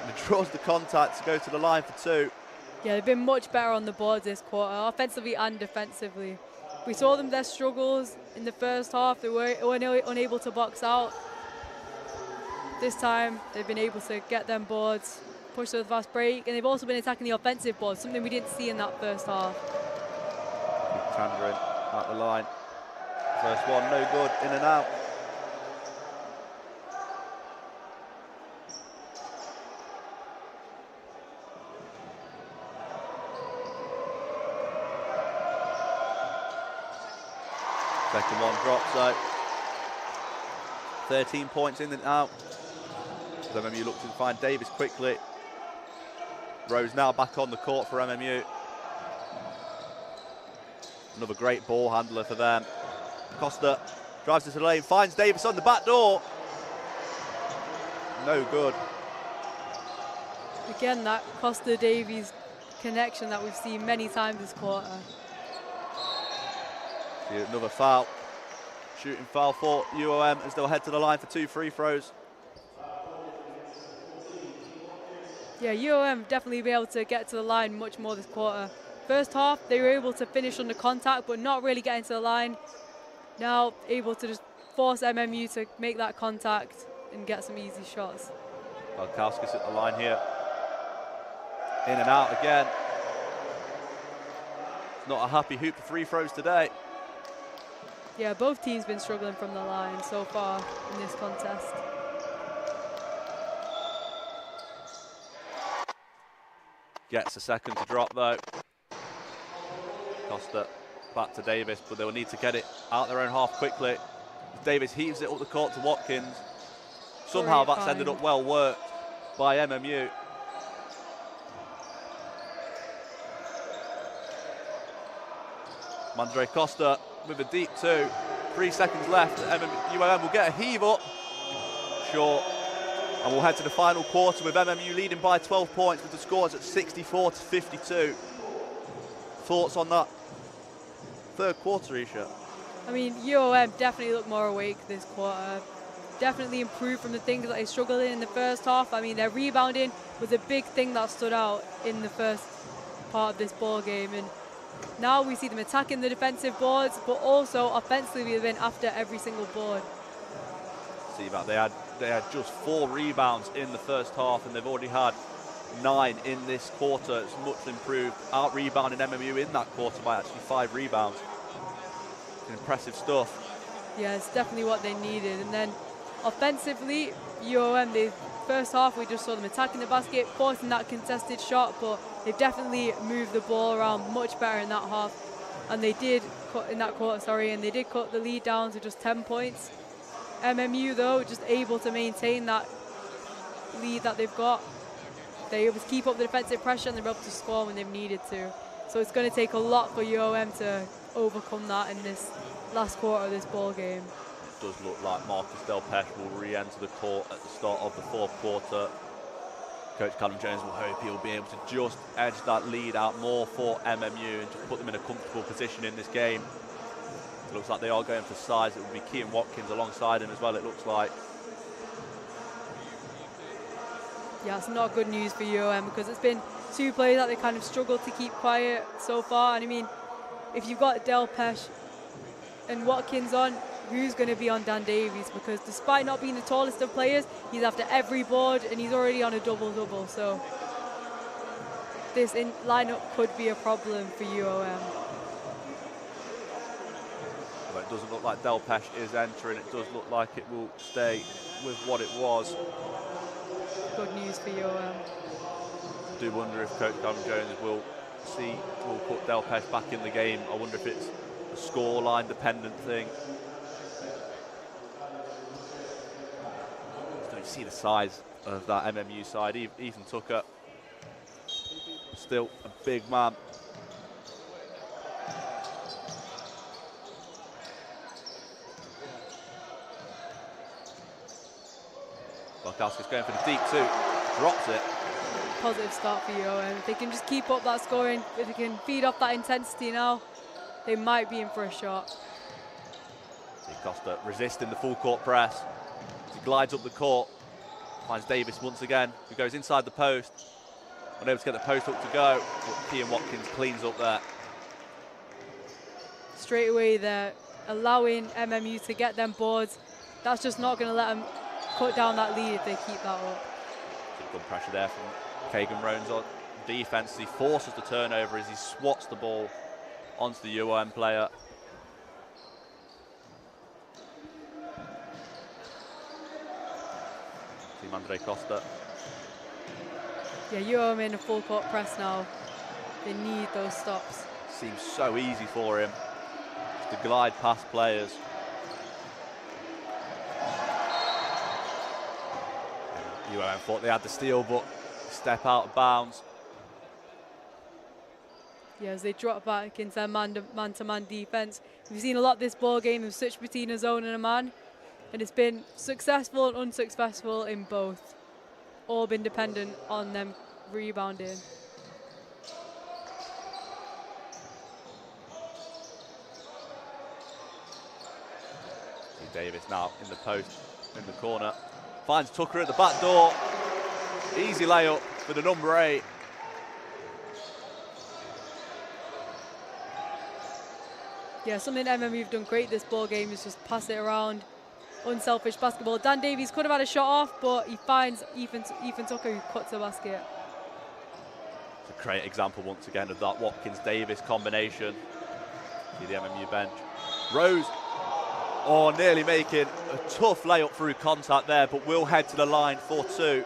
And it draws the contact to go to the line for 2. Yeah, they've been much better on the boards this quarter, offensively and defensively. We saw them their struggles in the first half. They were unable to box out. This time, they've been able to get them boards, push to the fast break, and they've also been attacking the offensive boards, something we didn't see in that first half. Chandran at the line. First one, no good, in and out. Second one drops out. 13 points in and out. MMU looks to find Davis quickly. Rose now back on the court for MMU. Another great ball handler for them. Costa drives into the lane, finds Davis on the back door. No good. Again, that Costa-Davies connection that we've seen many times this quarter. See another foul. Shooting foul for UoM as they'll head to the line for 2 free throws. Yeah, UoM definitely be able to get to the line much more this quarter. First half, they were able to finish under contact, but not really getting to the line. Now able to just force MMU to make that contact and get some easy shots. Valkowskis at the line here. In and out again. It's not a happy hoop for free throws today. Yeah, both teams been struggling from the line so far in this contest. Gets a second to drop though. Costa back to Davis, but they'll need to get it out their own half quickly. Davis heaves it up the court to Watkins. Somehow that's ended up well worked by MMU. Mandre Costa with a deep 2. 3 seconds left. UoM will get a heave up. Short. And we'll head to the final quarter with MMU leading by 12 points with the scores at 64-52. Thoughts on that third quarter, Isha? I mean, UoM definitely looked more awake this quarter. Definitely improved from the things that they struggled in the first half. I mean, their rebounding was a big thing that stood out in the first part of this ball game. And now we see them attacking the defensive boards, but also offensively they've been after every single board. See that they had just 4 rebounds in the first half, and they've already had 9 in this quarter. It's much improved. Out rebounding MMU in that quarter by actually 5 rebounds. Impressive stuff. Yeah, it's definitely what they needed. And then offensively, UoM, the first half we just saw them attacking the basket, forcing that contested shot, but they've definitely moved the ball around much better in that half. And they did cut in that quarter, and they did cut the lead down to just 10 points. MMU though, just able to maintain that lead that they've got. They're able to keep up the defensive pressure and they're able to score when they've needed to. So it's going to take a lot for UoM to overcome that in this last quarter of this ball game. It does look like Marcus Delpeche will re-enter the court at the start of the fourth quarter. Coach Callum Jones will hope he'll be able to just edge that lead out more for MMU and just put them in a comfortable position in this game. It looks like they are going for size. It will be Kean Watkins alongside him as well, it looks like. Yeah, it's not good news for UoM because it's been 2 players that they kind of struggled to keep quiet so far. And I mean, if you've got Delpeche and Watkins on, who's going to be on Dan Davies? Because despite not being the tallest of players, he's after every board and he's already on a double-double. So this lineup could be a problem for UoM. But it doesn't look like Delpeche is entering. It does look like it will stay with what it was. Good news for UoM. I do wonder if Coach Callum Jones will put Delpeche back in the game. I wonder if it's a scoreline dependent thing. So you see the size of that MMU side. Ethan Tucker, still a big man. Valkowski's going for the deep 2, drops it. Positive start for UoM. If they can just keep up that scoring, if they can feed off that intensity now, they might be in for a shot. See Costa resisting the full court press. He glides up the court, finds Davis once again, who goes inside the post. Unable to get the post up to go, but Kean Watkins cleans up there. Straight away they're allowing MMU to get them boards. That's just not going to let them cut down that lead if they keep that up. Good pressure there from Kagan Rones on defense. He forces the turnover as he swats the ball onto the UoM player. Team Andre Costa. Yeah, UoM in a full court press now. They need those stops. Seems so easy for him to glide past players. UoM thought they had the steal, but step out of bounds. Yeah, as they drop back into their man-to-man defense. We've seen a lot this ball game of switch between a zone and a man, and it's been successful and unsuccessful in both. All been dependent on them rebounding. Davis now in the post, in the corner. Finds Tucker at the back door. Easy layup for the number 8. Yeah, something MMU have done great this ball game is just pass it around. Unselfish basketball. Dan Davies could have had a shot off, but he finds Ethan Tucker who cuts the basket. It's a great example once again of that Watkins-Davis combination. See the MMU bench. Rose, nearly making a tough layup through contact there, but will head to the line for 2.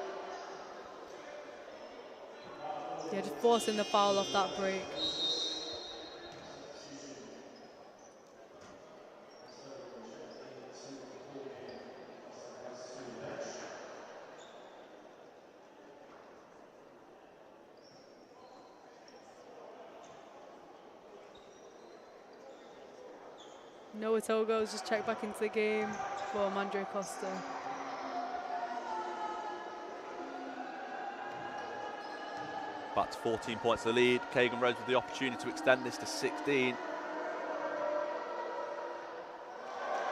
Yeah, just forcing the foul off that break. Noah Togo's just checked back into the game for Mandre Costa. Back to 14 points to the lead. Kagan Rose with the opportunity to extend this to 16.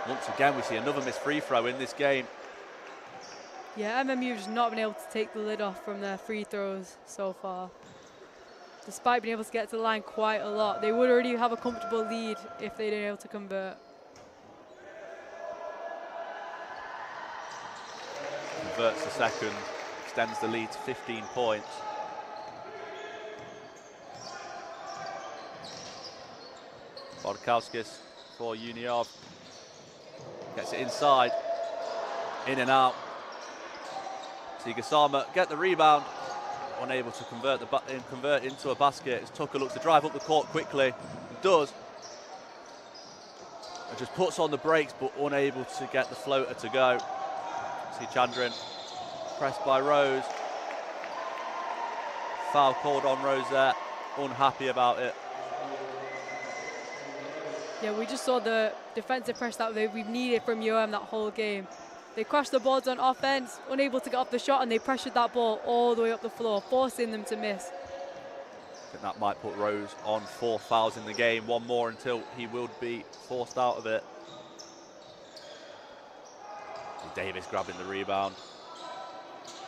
Once again, we see another missed free throw in this game. Yeah, MMU have just not been able to take the lid off from their free throws so far. Despite being able to get to the line quite a lot, they would already have a comfortable lead if they'd been able to convert. Converts the second, extends the lead to 15 points. Bodkowskis for UniOM. Gets it inside, in and out. Sigasama get the rebound. Unable to convert into a basket as Tucker looks to drive up the court quickly. He does. And just puts on the brakes, but unable to get the floater to go. See Chandran pressed by Rose. Foul called on Rose there. Unhappy about it. Yeah, we just saw the defensive press that we've needed from UoM that whole game. They crashed the boards on offense, unable to get off the shot, and they pressured that ball all the way up the floor, forcing them to miss. I think that might put Rose on 4 fouls in the game. One more until he will be forced out of it. Davis grabbing the rebound.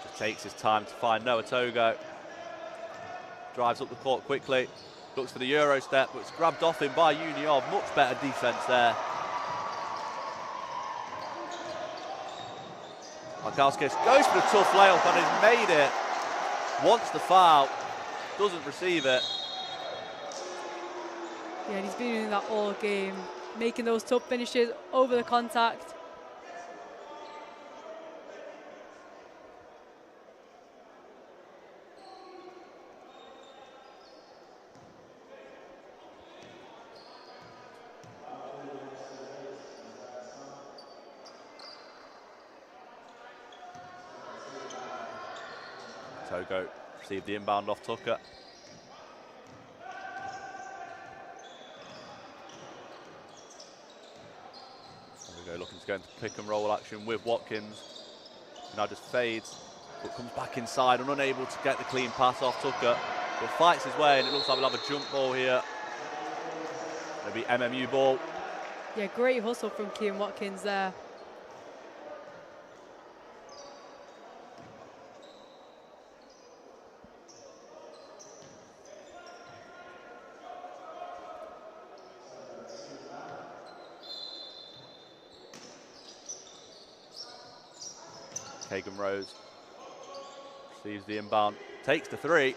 Just takes his time to find Noah Togo. Drives up the court quickly. Looks for the Euro step, but it's grabbed off him by UniOM. Much better defense there. Bodkowskis goes for the tough layup and has made it. Wants the foul, doesn't receive it. Yeah, and he's been doing that all game, making those tough finishes over the contact. Togo received the inbound off Tucker. Togo looking to go into pick and roll action with Watkins. Now just fades, but comes back inside and unable to get the clean pass off Tucker. But fights his way, and it looks like we'll have a jump ball here. It'll be MMU ball. Yeah, great hustle from Kean Watkins there. Kagan Rose receives the inbound, takes the 3,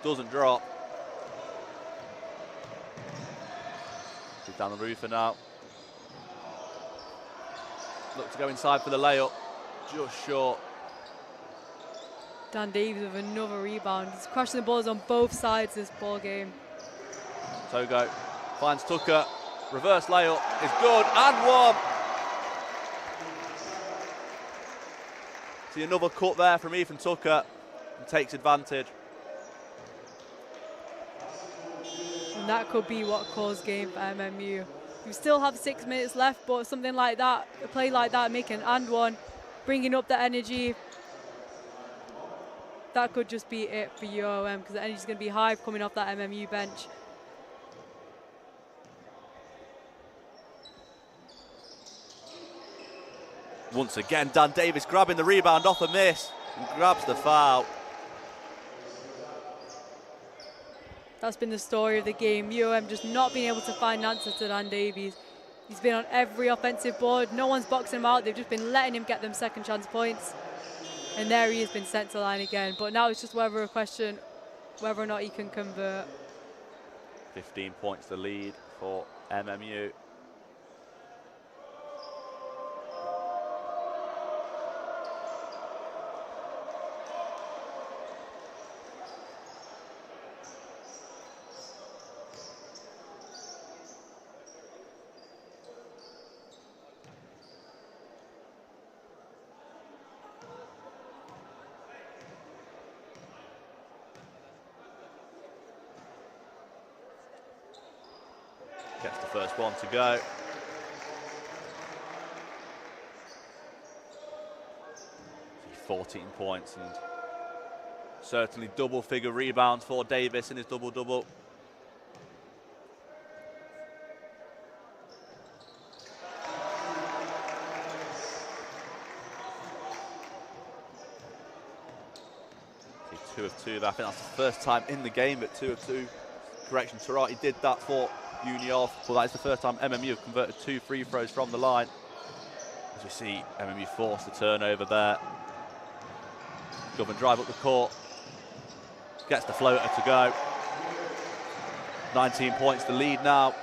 doesn't drop. She's down the roof for now. Look to go inside for the layup, just short. Dan Davies with another rebound. He's crushing the balls on both sides this ball game. Togo finds Tucker, reverse layup is good and one. See another cut there from Ethan Tucker and takes advantage. And that could be what caused game for MMU. You still have 6 minutes left, but something like that, a play like that, making and one, bringing up the energy, that could just be it for UoM, because the energy is going to be high coming off that MMU bench. Once again, Dan Davis grabbing the rebound off a miss and grabs the foul. That's been the story of the game. UoM just not being able to find answers to Dan Davies. He's been on every offensive board. No one's boxing him out. They've just been letting him get them second chance points. And there he has been sent to line again. But now it's just a question whether or not he can convert. 15 points the lead for MMU. Gets the first one to go. See 14 points and certainly double-figure rebounds for Davis in his double-double. See 2 of 2 there. I think that's the first time in the game at 2 of 2. Correction, Tarati did that for UniOff, but that is the first time MMU have converted 2 free throws from the line. As we see MMU force the turnover there. Govan drive up the court. Gets the floater to go. 19 points the lead now.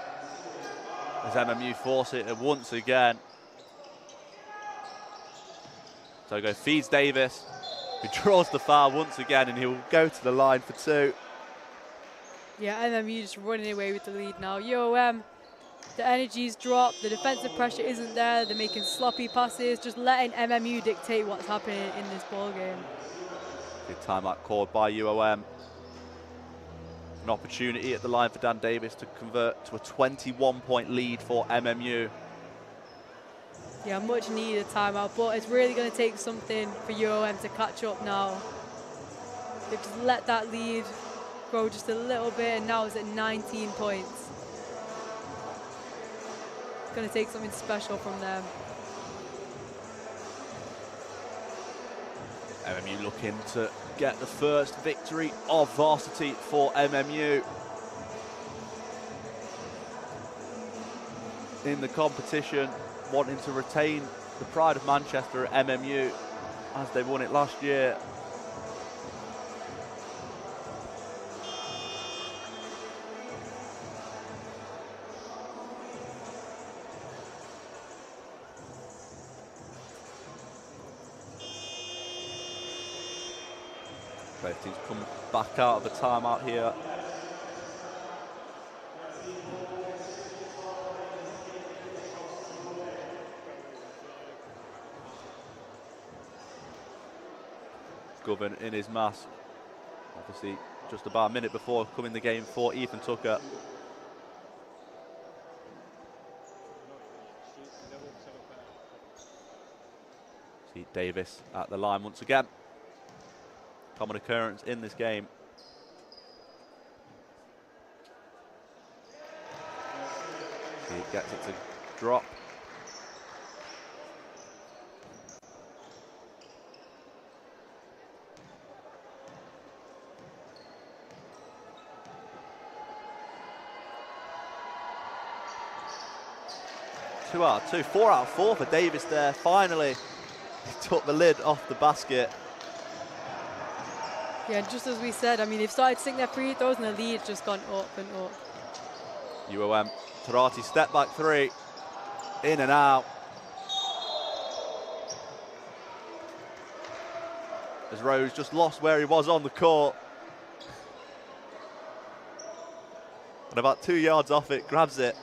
As MMU force it once again. Togo feeds Davis, who draws the foul once again, and he'll go to the line for 2. Yeah, MMU just running away with the lead now. UoM, the energy's dropped, the defensive pressure isn't there, they're making sloppy passes, just letting MMU dictate what's happening in this ball game. Good timeout called by UoM. An opportunity at the line for Dan Davis to convert to a 21-point lead for MMU. Yeah, much needed timeout, but it's really going to take something for UoM to catch up now. They've just let that lead grow just a little bit, and now it's at 19 points. It's going to take something special from them. MMU looking to get the first victory of varsity for MMU in the competition, wanting to retain the pride of Manchester at MMU as they won it last year. Both teams come back out of the timeout here. Govan in his mask. Obviously, just about a minute before coming the game for Ethan Tucker. See Davis at the line once again. Common occurrence in this game. He gets it to drop. Two out of two, 4 out of 4 for Davis there. Finally, he took the lid off the basket. Yeah, just as we said, I mean, they've started to sink their free throws and the lead's just gone up and up. UoM, Tarati step back 3, in and out. As Rose just lost where he was on the court. And about 2 yards off it, grabs it.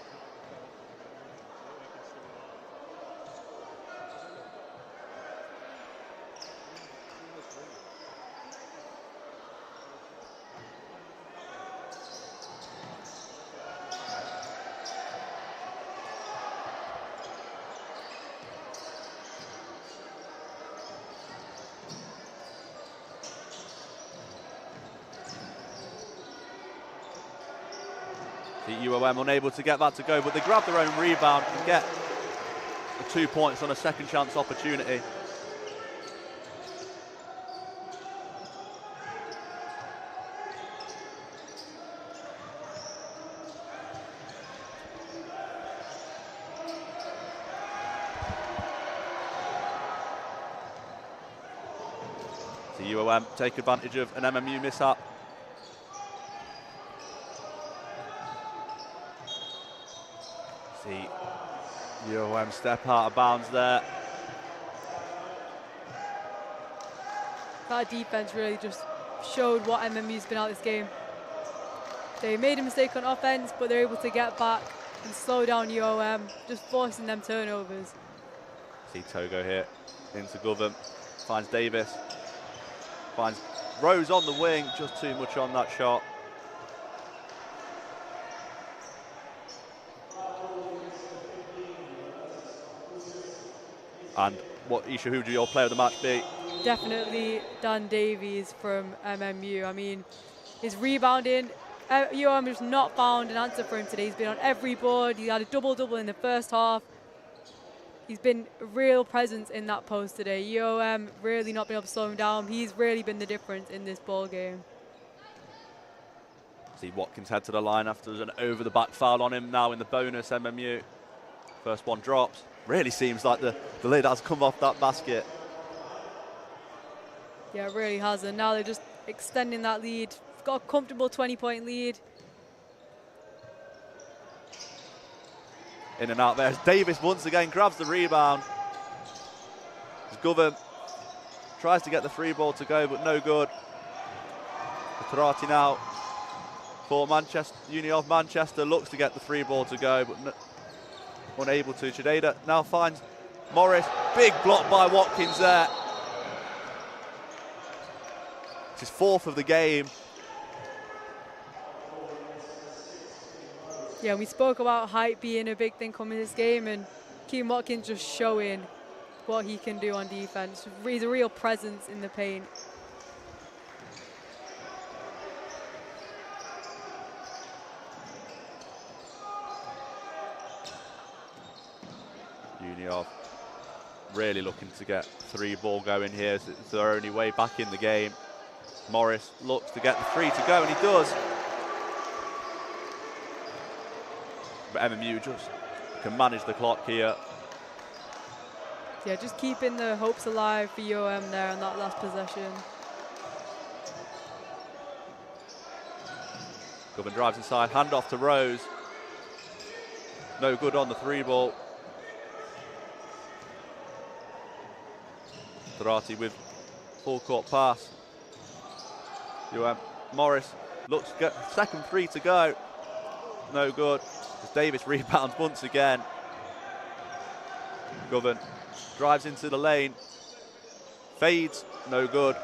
The UoM unable to get that to go, but they grab their own rebound and get the 2 points on a second chance opportunity. The UoM take advantage of an MMU mishap. See UoM step out of bounds there. That defense really just showed what MMU's been out this game. They made a mistake on offense, but they're able to get back and slow down UoM, just forcing them turnovers. See Togo here into Govan, finds Davis, finds Rose on the wing, just too much on that shot. And what, Isha, who do your player of the match be? Definitely Dan Davies from MMU. I mean, his rebounding, UoM has not found an answer for him today. He's been on every board. He had a double-double in the first half. He's been a real presence in that post today. UoM really not been able to slow him down. He's really been the difference in this ball game. See Watkins head to the line after an over-the-back foul on him now in the bonus MMU. First one drops. Really seems like the lid has come off that basket. Yeah, it really has. And now they're just extending that lead. Got a comfortable 20-point lead. In and out there. Davis once again grabs the rebound. Govan tries to get the free ball to go, but no good. Tarati now for Manchester, Uni of Manchester looks to get the free ball to go, but unable to. Chideda now finds Morris. Big block by Watkins there. It's his fourth of the game. Yeah, we spoke about height being a big thing coming this game, and Keane Watkins just showing what he can do on defense. He's a real presence in the paint. Union really looking to get three ball going here. It's their only way back in the game. Morris looks to get the three to go, and he does. But MMU just can manage the clock here. Yeah, just keeping the hopes alive for UoM there on that last possession. Govan drives inside, hand off to Rose. No good on the three ball. Tarati with full court pass. UoM Morris looks to get second three to go. No good. As Davis rebounds once again. Govan drives into the lane. Fades, no good.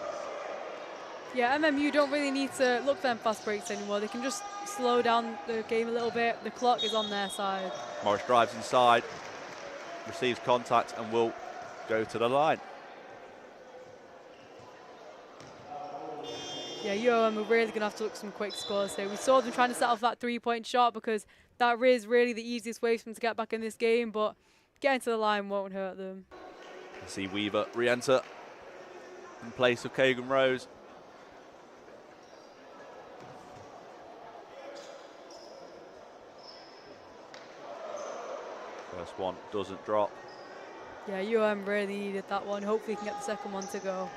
Yeah, MMU don't really need to look for them fast breaks anymore. They can just slow down the game a little bit. The clock is on their side. Morris drives inside, receives contact, and will go to the line. Yeah, UoM are really going to have to look some quick scores here. We saw them trying to set off that three-point shot because that is really the easiest way for them to get back in this game, but getting to the line won't hurt them. You see Weaver re-enter in place of Kagan Rose. First one doesn't drop. Yeah, UoM really needed that one. Hopefully he can get the second one to go.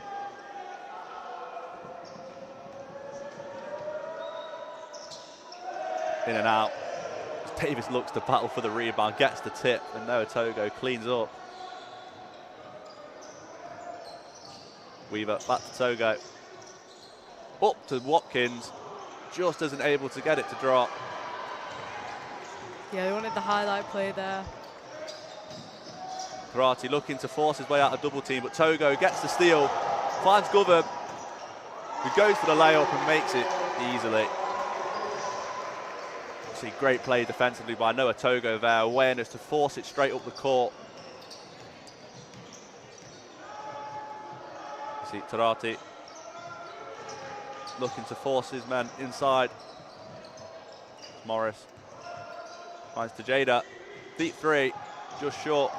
In and out. Davis looks to battle for the rebound, gets the tip, and Noah Togo cleans up. Weaver back to Togo. Up to Watkins, just isn't able to get it to drop. Yeah, they wanted the highlight play there. Karate looking to force his way out of double team, but Togo gets the steal, finds Govan, who goes for the layup and makes it easily. See, great play defensively by Noah Togo there, awareness to force it straight up the court. See Tarati looking to force his men inside. Morris Finds to Jada. Deep three. Just short.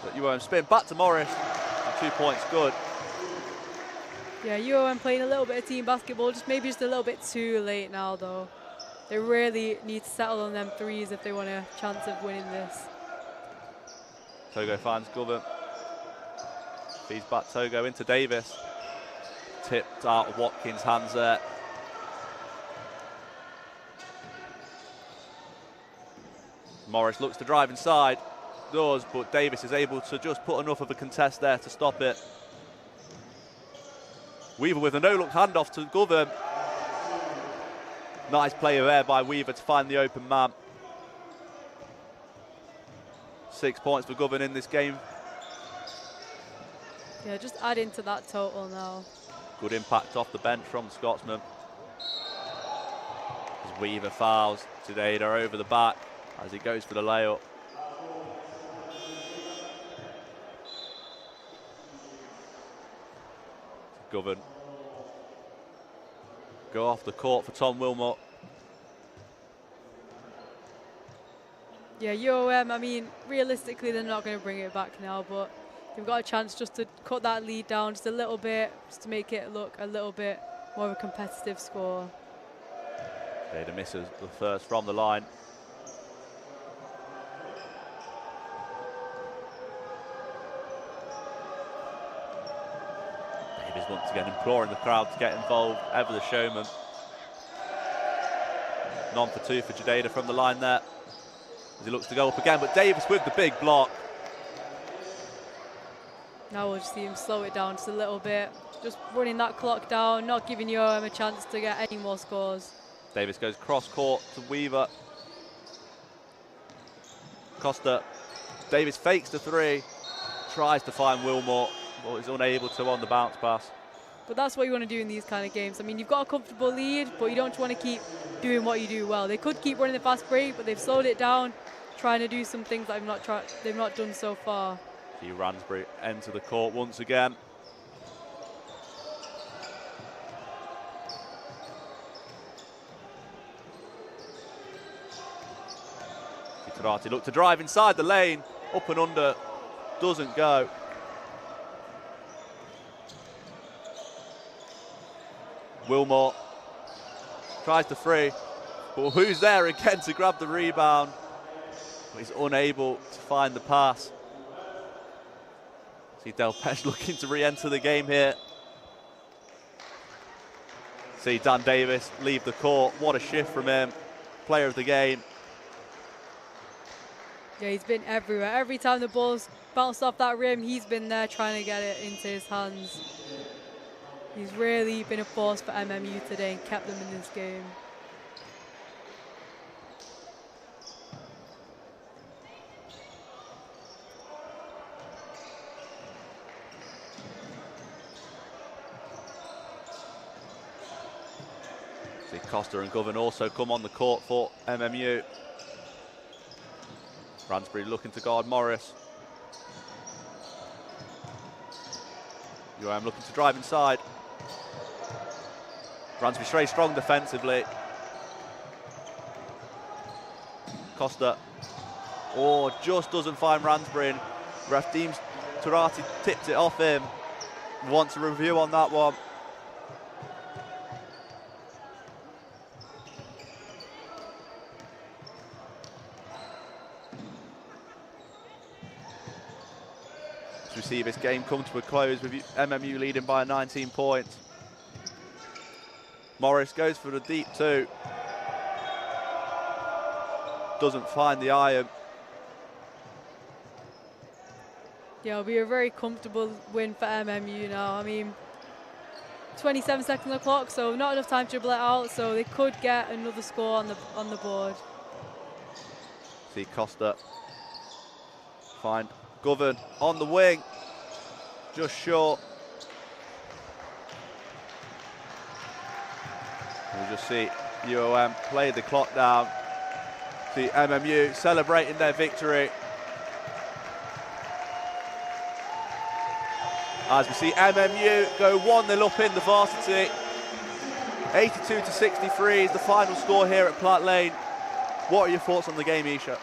But UoM spin. Back to Morris. And 2 points. Good. Yeah, UoM playing a little bit of team basketball, maybe just a little bit too late now, though. They really need to settle on them threes if they want a chance of winning this. Togo finds Govan. Feeds back Togo into Davis. Tipped out of Watkins' hands there. Morris looks to drive inside. Does, but Davis is able to just put enough of a contest there to stop it. Weaver with a no-look handoff to Govan. Nice play there by Weaver to find the open man. 6 points for Govan in this game. Yeah, just adding to that total now. Good impact off the bench from the Scotsman. As Weaver fouls Tadeda over the back as he goes for the layup. Govan. Go off the court for Tom Wilmot. Yeah, UoM, I mean, realistically, they're not going to bring it back now, but they've got a chance just to cut that lead down just a little bit, just to make it look a little bit more of a competitive score. Jada misses the first from the line. Davis once again imploring the crowd to get involved, ever the showman. 9 for 2 for Jadeda from the line there. As he looks to go up again, but Davis with the big block. Now we'll just see him slow it down just a little bit. Just running that clock down, not giving UoM a chance to get any more scores. Davis goes cross court to Weaver. Costa. Davis fakes the three. Tries to find Wilmot, but is unable to on the bounce pass. But that's what you want to do in these kind of games. I mean, you've got a comfortable lead, but you don't want to keep doing what you do well. They could keep running the fast break, but they've slowed it down, trying to do some things that they've not done so far. See Ransbury enter the court once again. Karate look to drive inside the lane, up and under, doesn't go. Wilmot tries to free, but who's there again to grab the rebound? He's unable to find the pass. See Delpech looking to re-enter the game here. See Dan Davis leave the court. What a shift from him. Player of the game. Yeah, he's been everywhere. Every time the ball's bounced off that rim, he's been there trying to get it into his hands. He's really been a force for MMU today and kept them in this game. See Costa and Govan also come on the court for MMU. Ransbury looking to guard Morris. UoM looking to drive inside. Ransbury very strong defensively. Costa, just doesn't find Ransbury. Ref deems Turati tipped it off him. Wants a review on that one. We see this game come to a close with MMU leading by 19 points. Morris goes for the deep two. Doesn't find the iron. Yeah, it'll be a very comfortable win for MMU now. I mean, 27 seconds on the clock, so not enough time to dribble it out, so they could get another score on the board. See Costa find Govan on the wing, just short. We'll just see UoM play the clock down. See MMU celebrating their victory. As we see MMU go 1-0 up in the varsity. 82-63 is the final score here at Platt Lane. What are your thoughts on the game, Isha?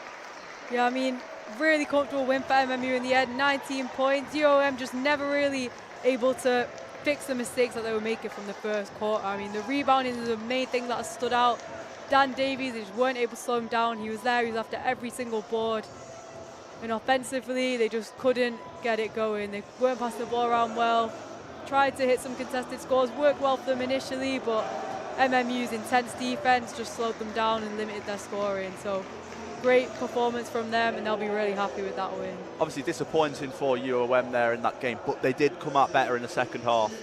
Yeah, I mean, really comfortable win for MMU in the end, 19 points. UoM just never really able to fix the mistakes that they were making from the first quarter. I mean, the rebounding is the main thing that stood out. Dan Davies, they just weren't able to slow him down. He was there, he was after every single board. And offensively, they just couldn't get it going. They weren't passing the ball around well. Tried to hit some contested scores, worked well for them initially, but MMU's intense defense just slowed them down and limited their scoring. So great performance from them, and they'll be really happy with that win. Obviously disappointing for UoM there in that game, but they did come out better in the second half.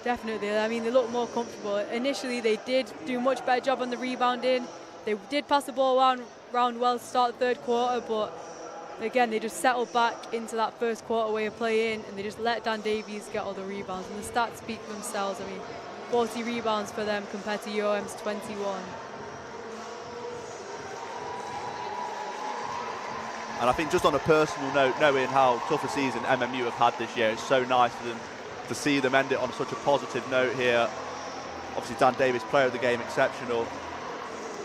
Definitely. I mean, they looked more comfortable. Initially, they did do a much better job on the rebounding. They did pass the ball around well to start the third quarter, but again, they just settled back into that first quarter way of playing, and they just let Dan Davies get all the rebounds. And the stats speak for themselves. I mean, 40 rebounds for them compared to UoM's 21. And I think just on a personal note, knowing how tough a season MMU have had this year, it's so nice for them to see them end it on such a positive note here. Obviously, Dan Davies, player of the game, exceptional.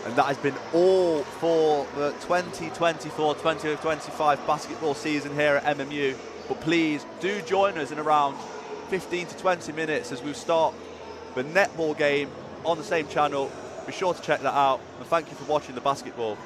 And that has been all for the 2024-2025 basketball season here at MMU. But please do join us in around 15 to 20 minutes as we start the netball game on the same channel. Be sure to check that out. And thank you for watching the basketball.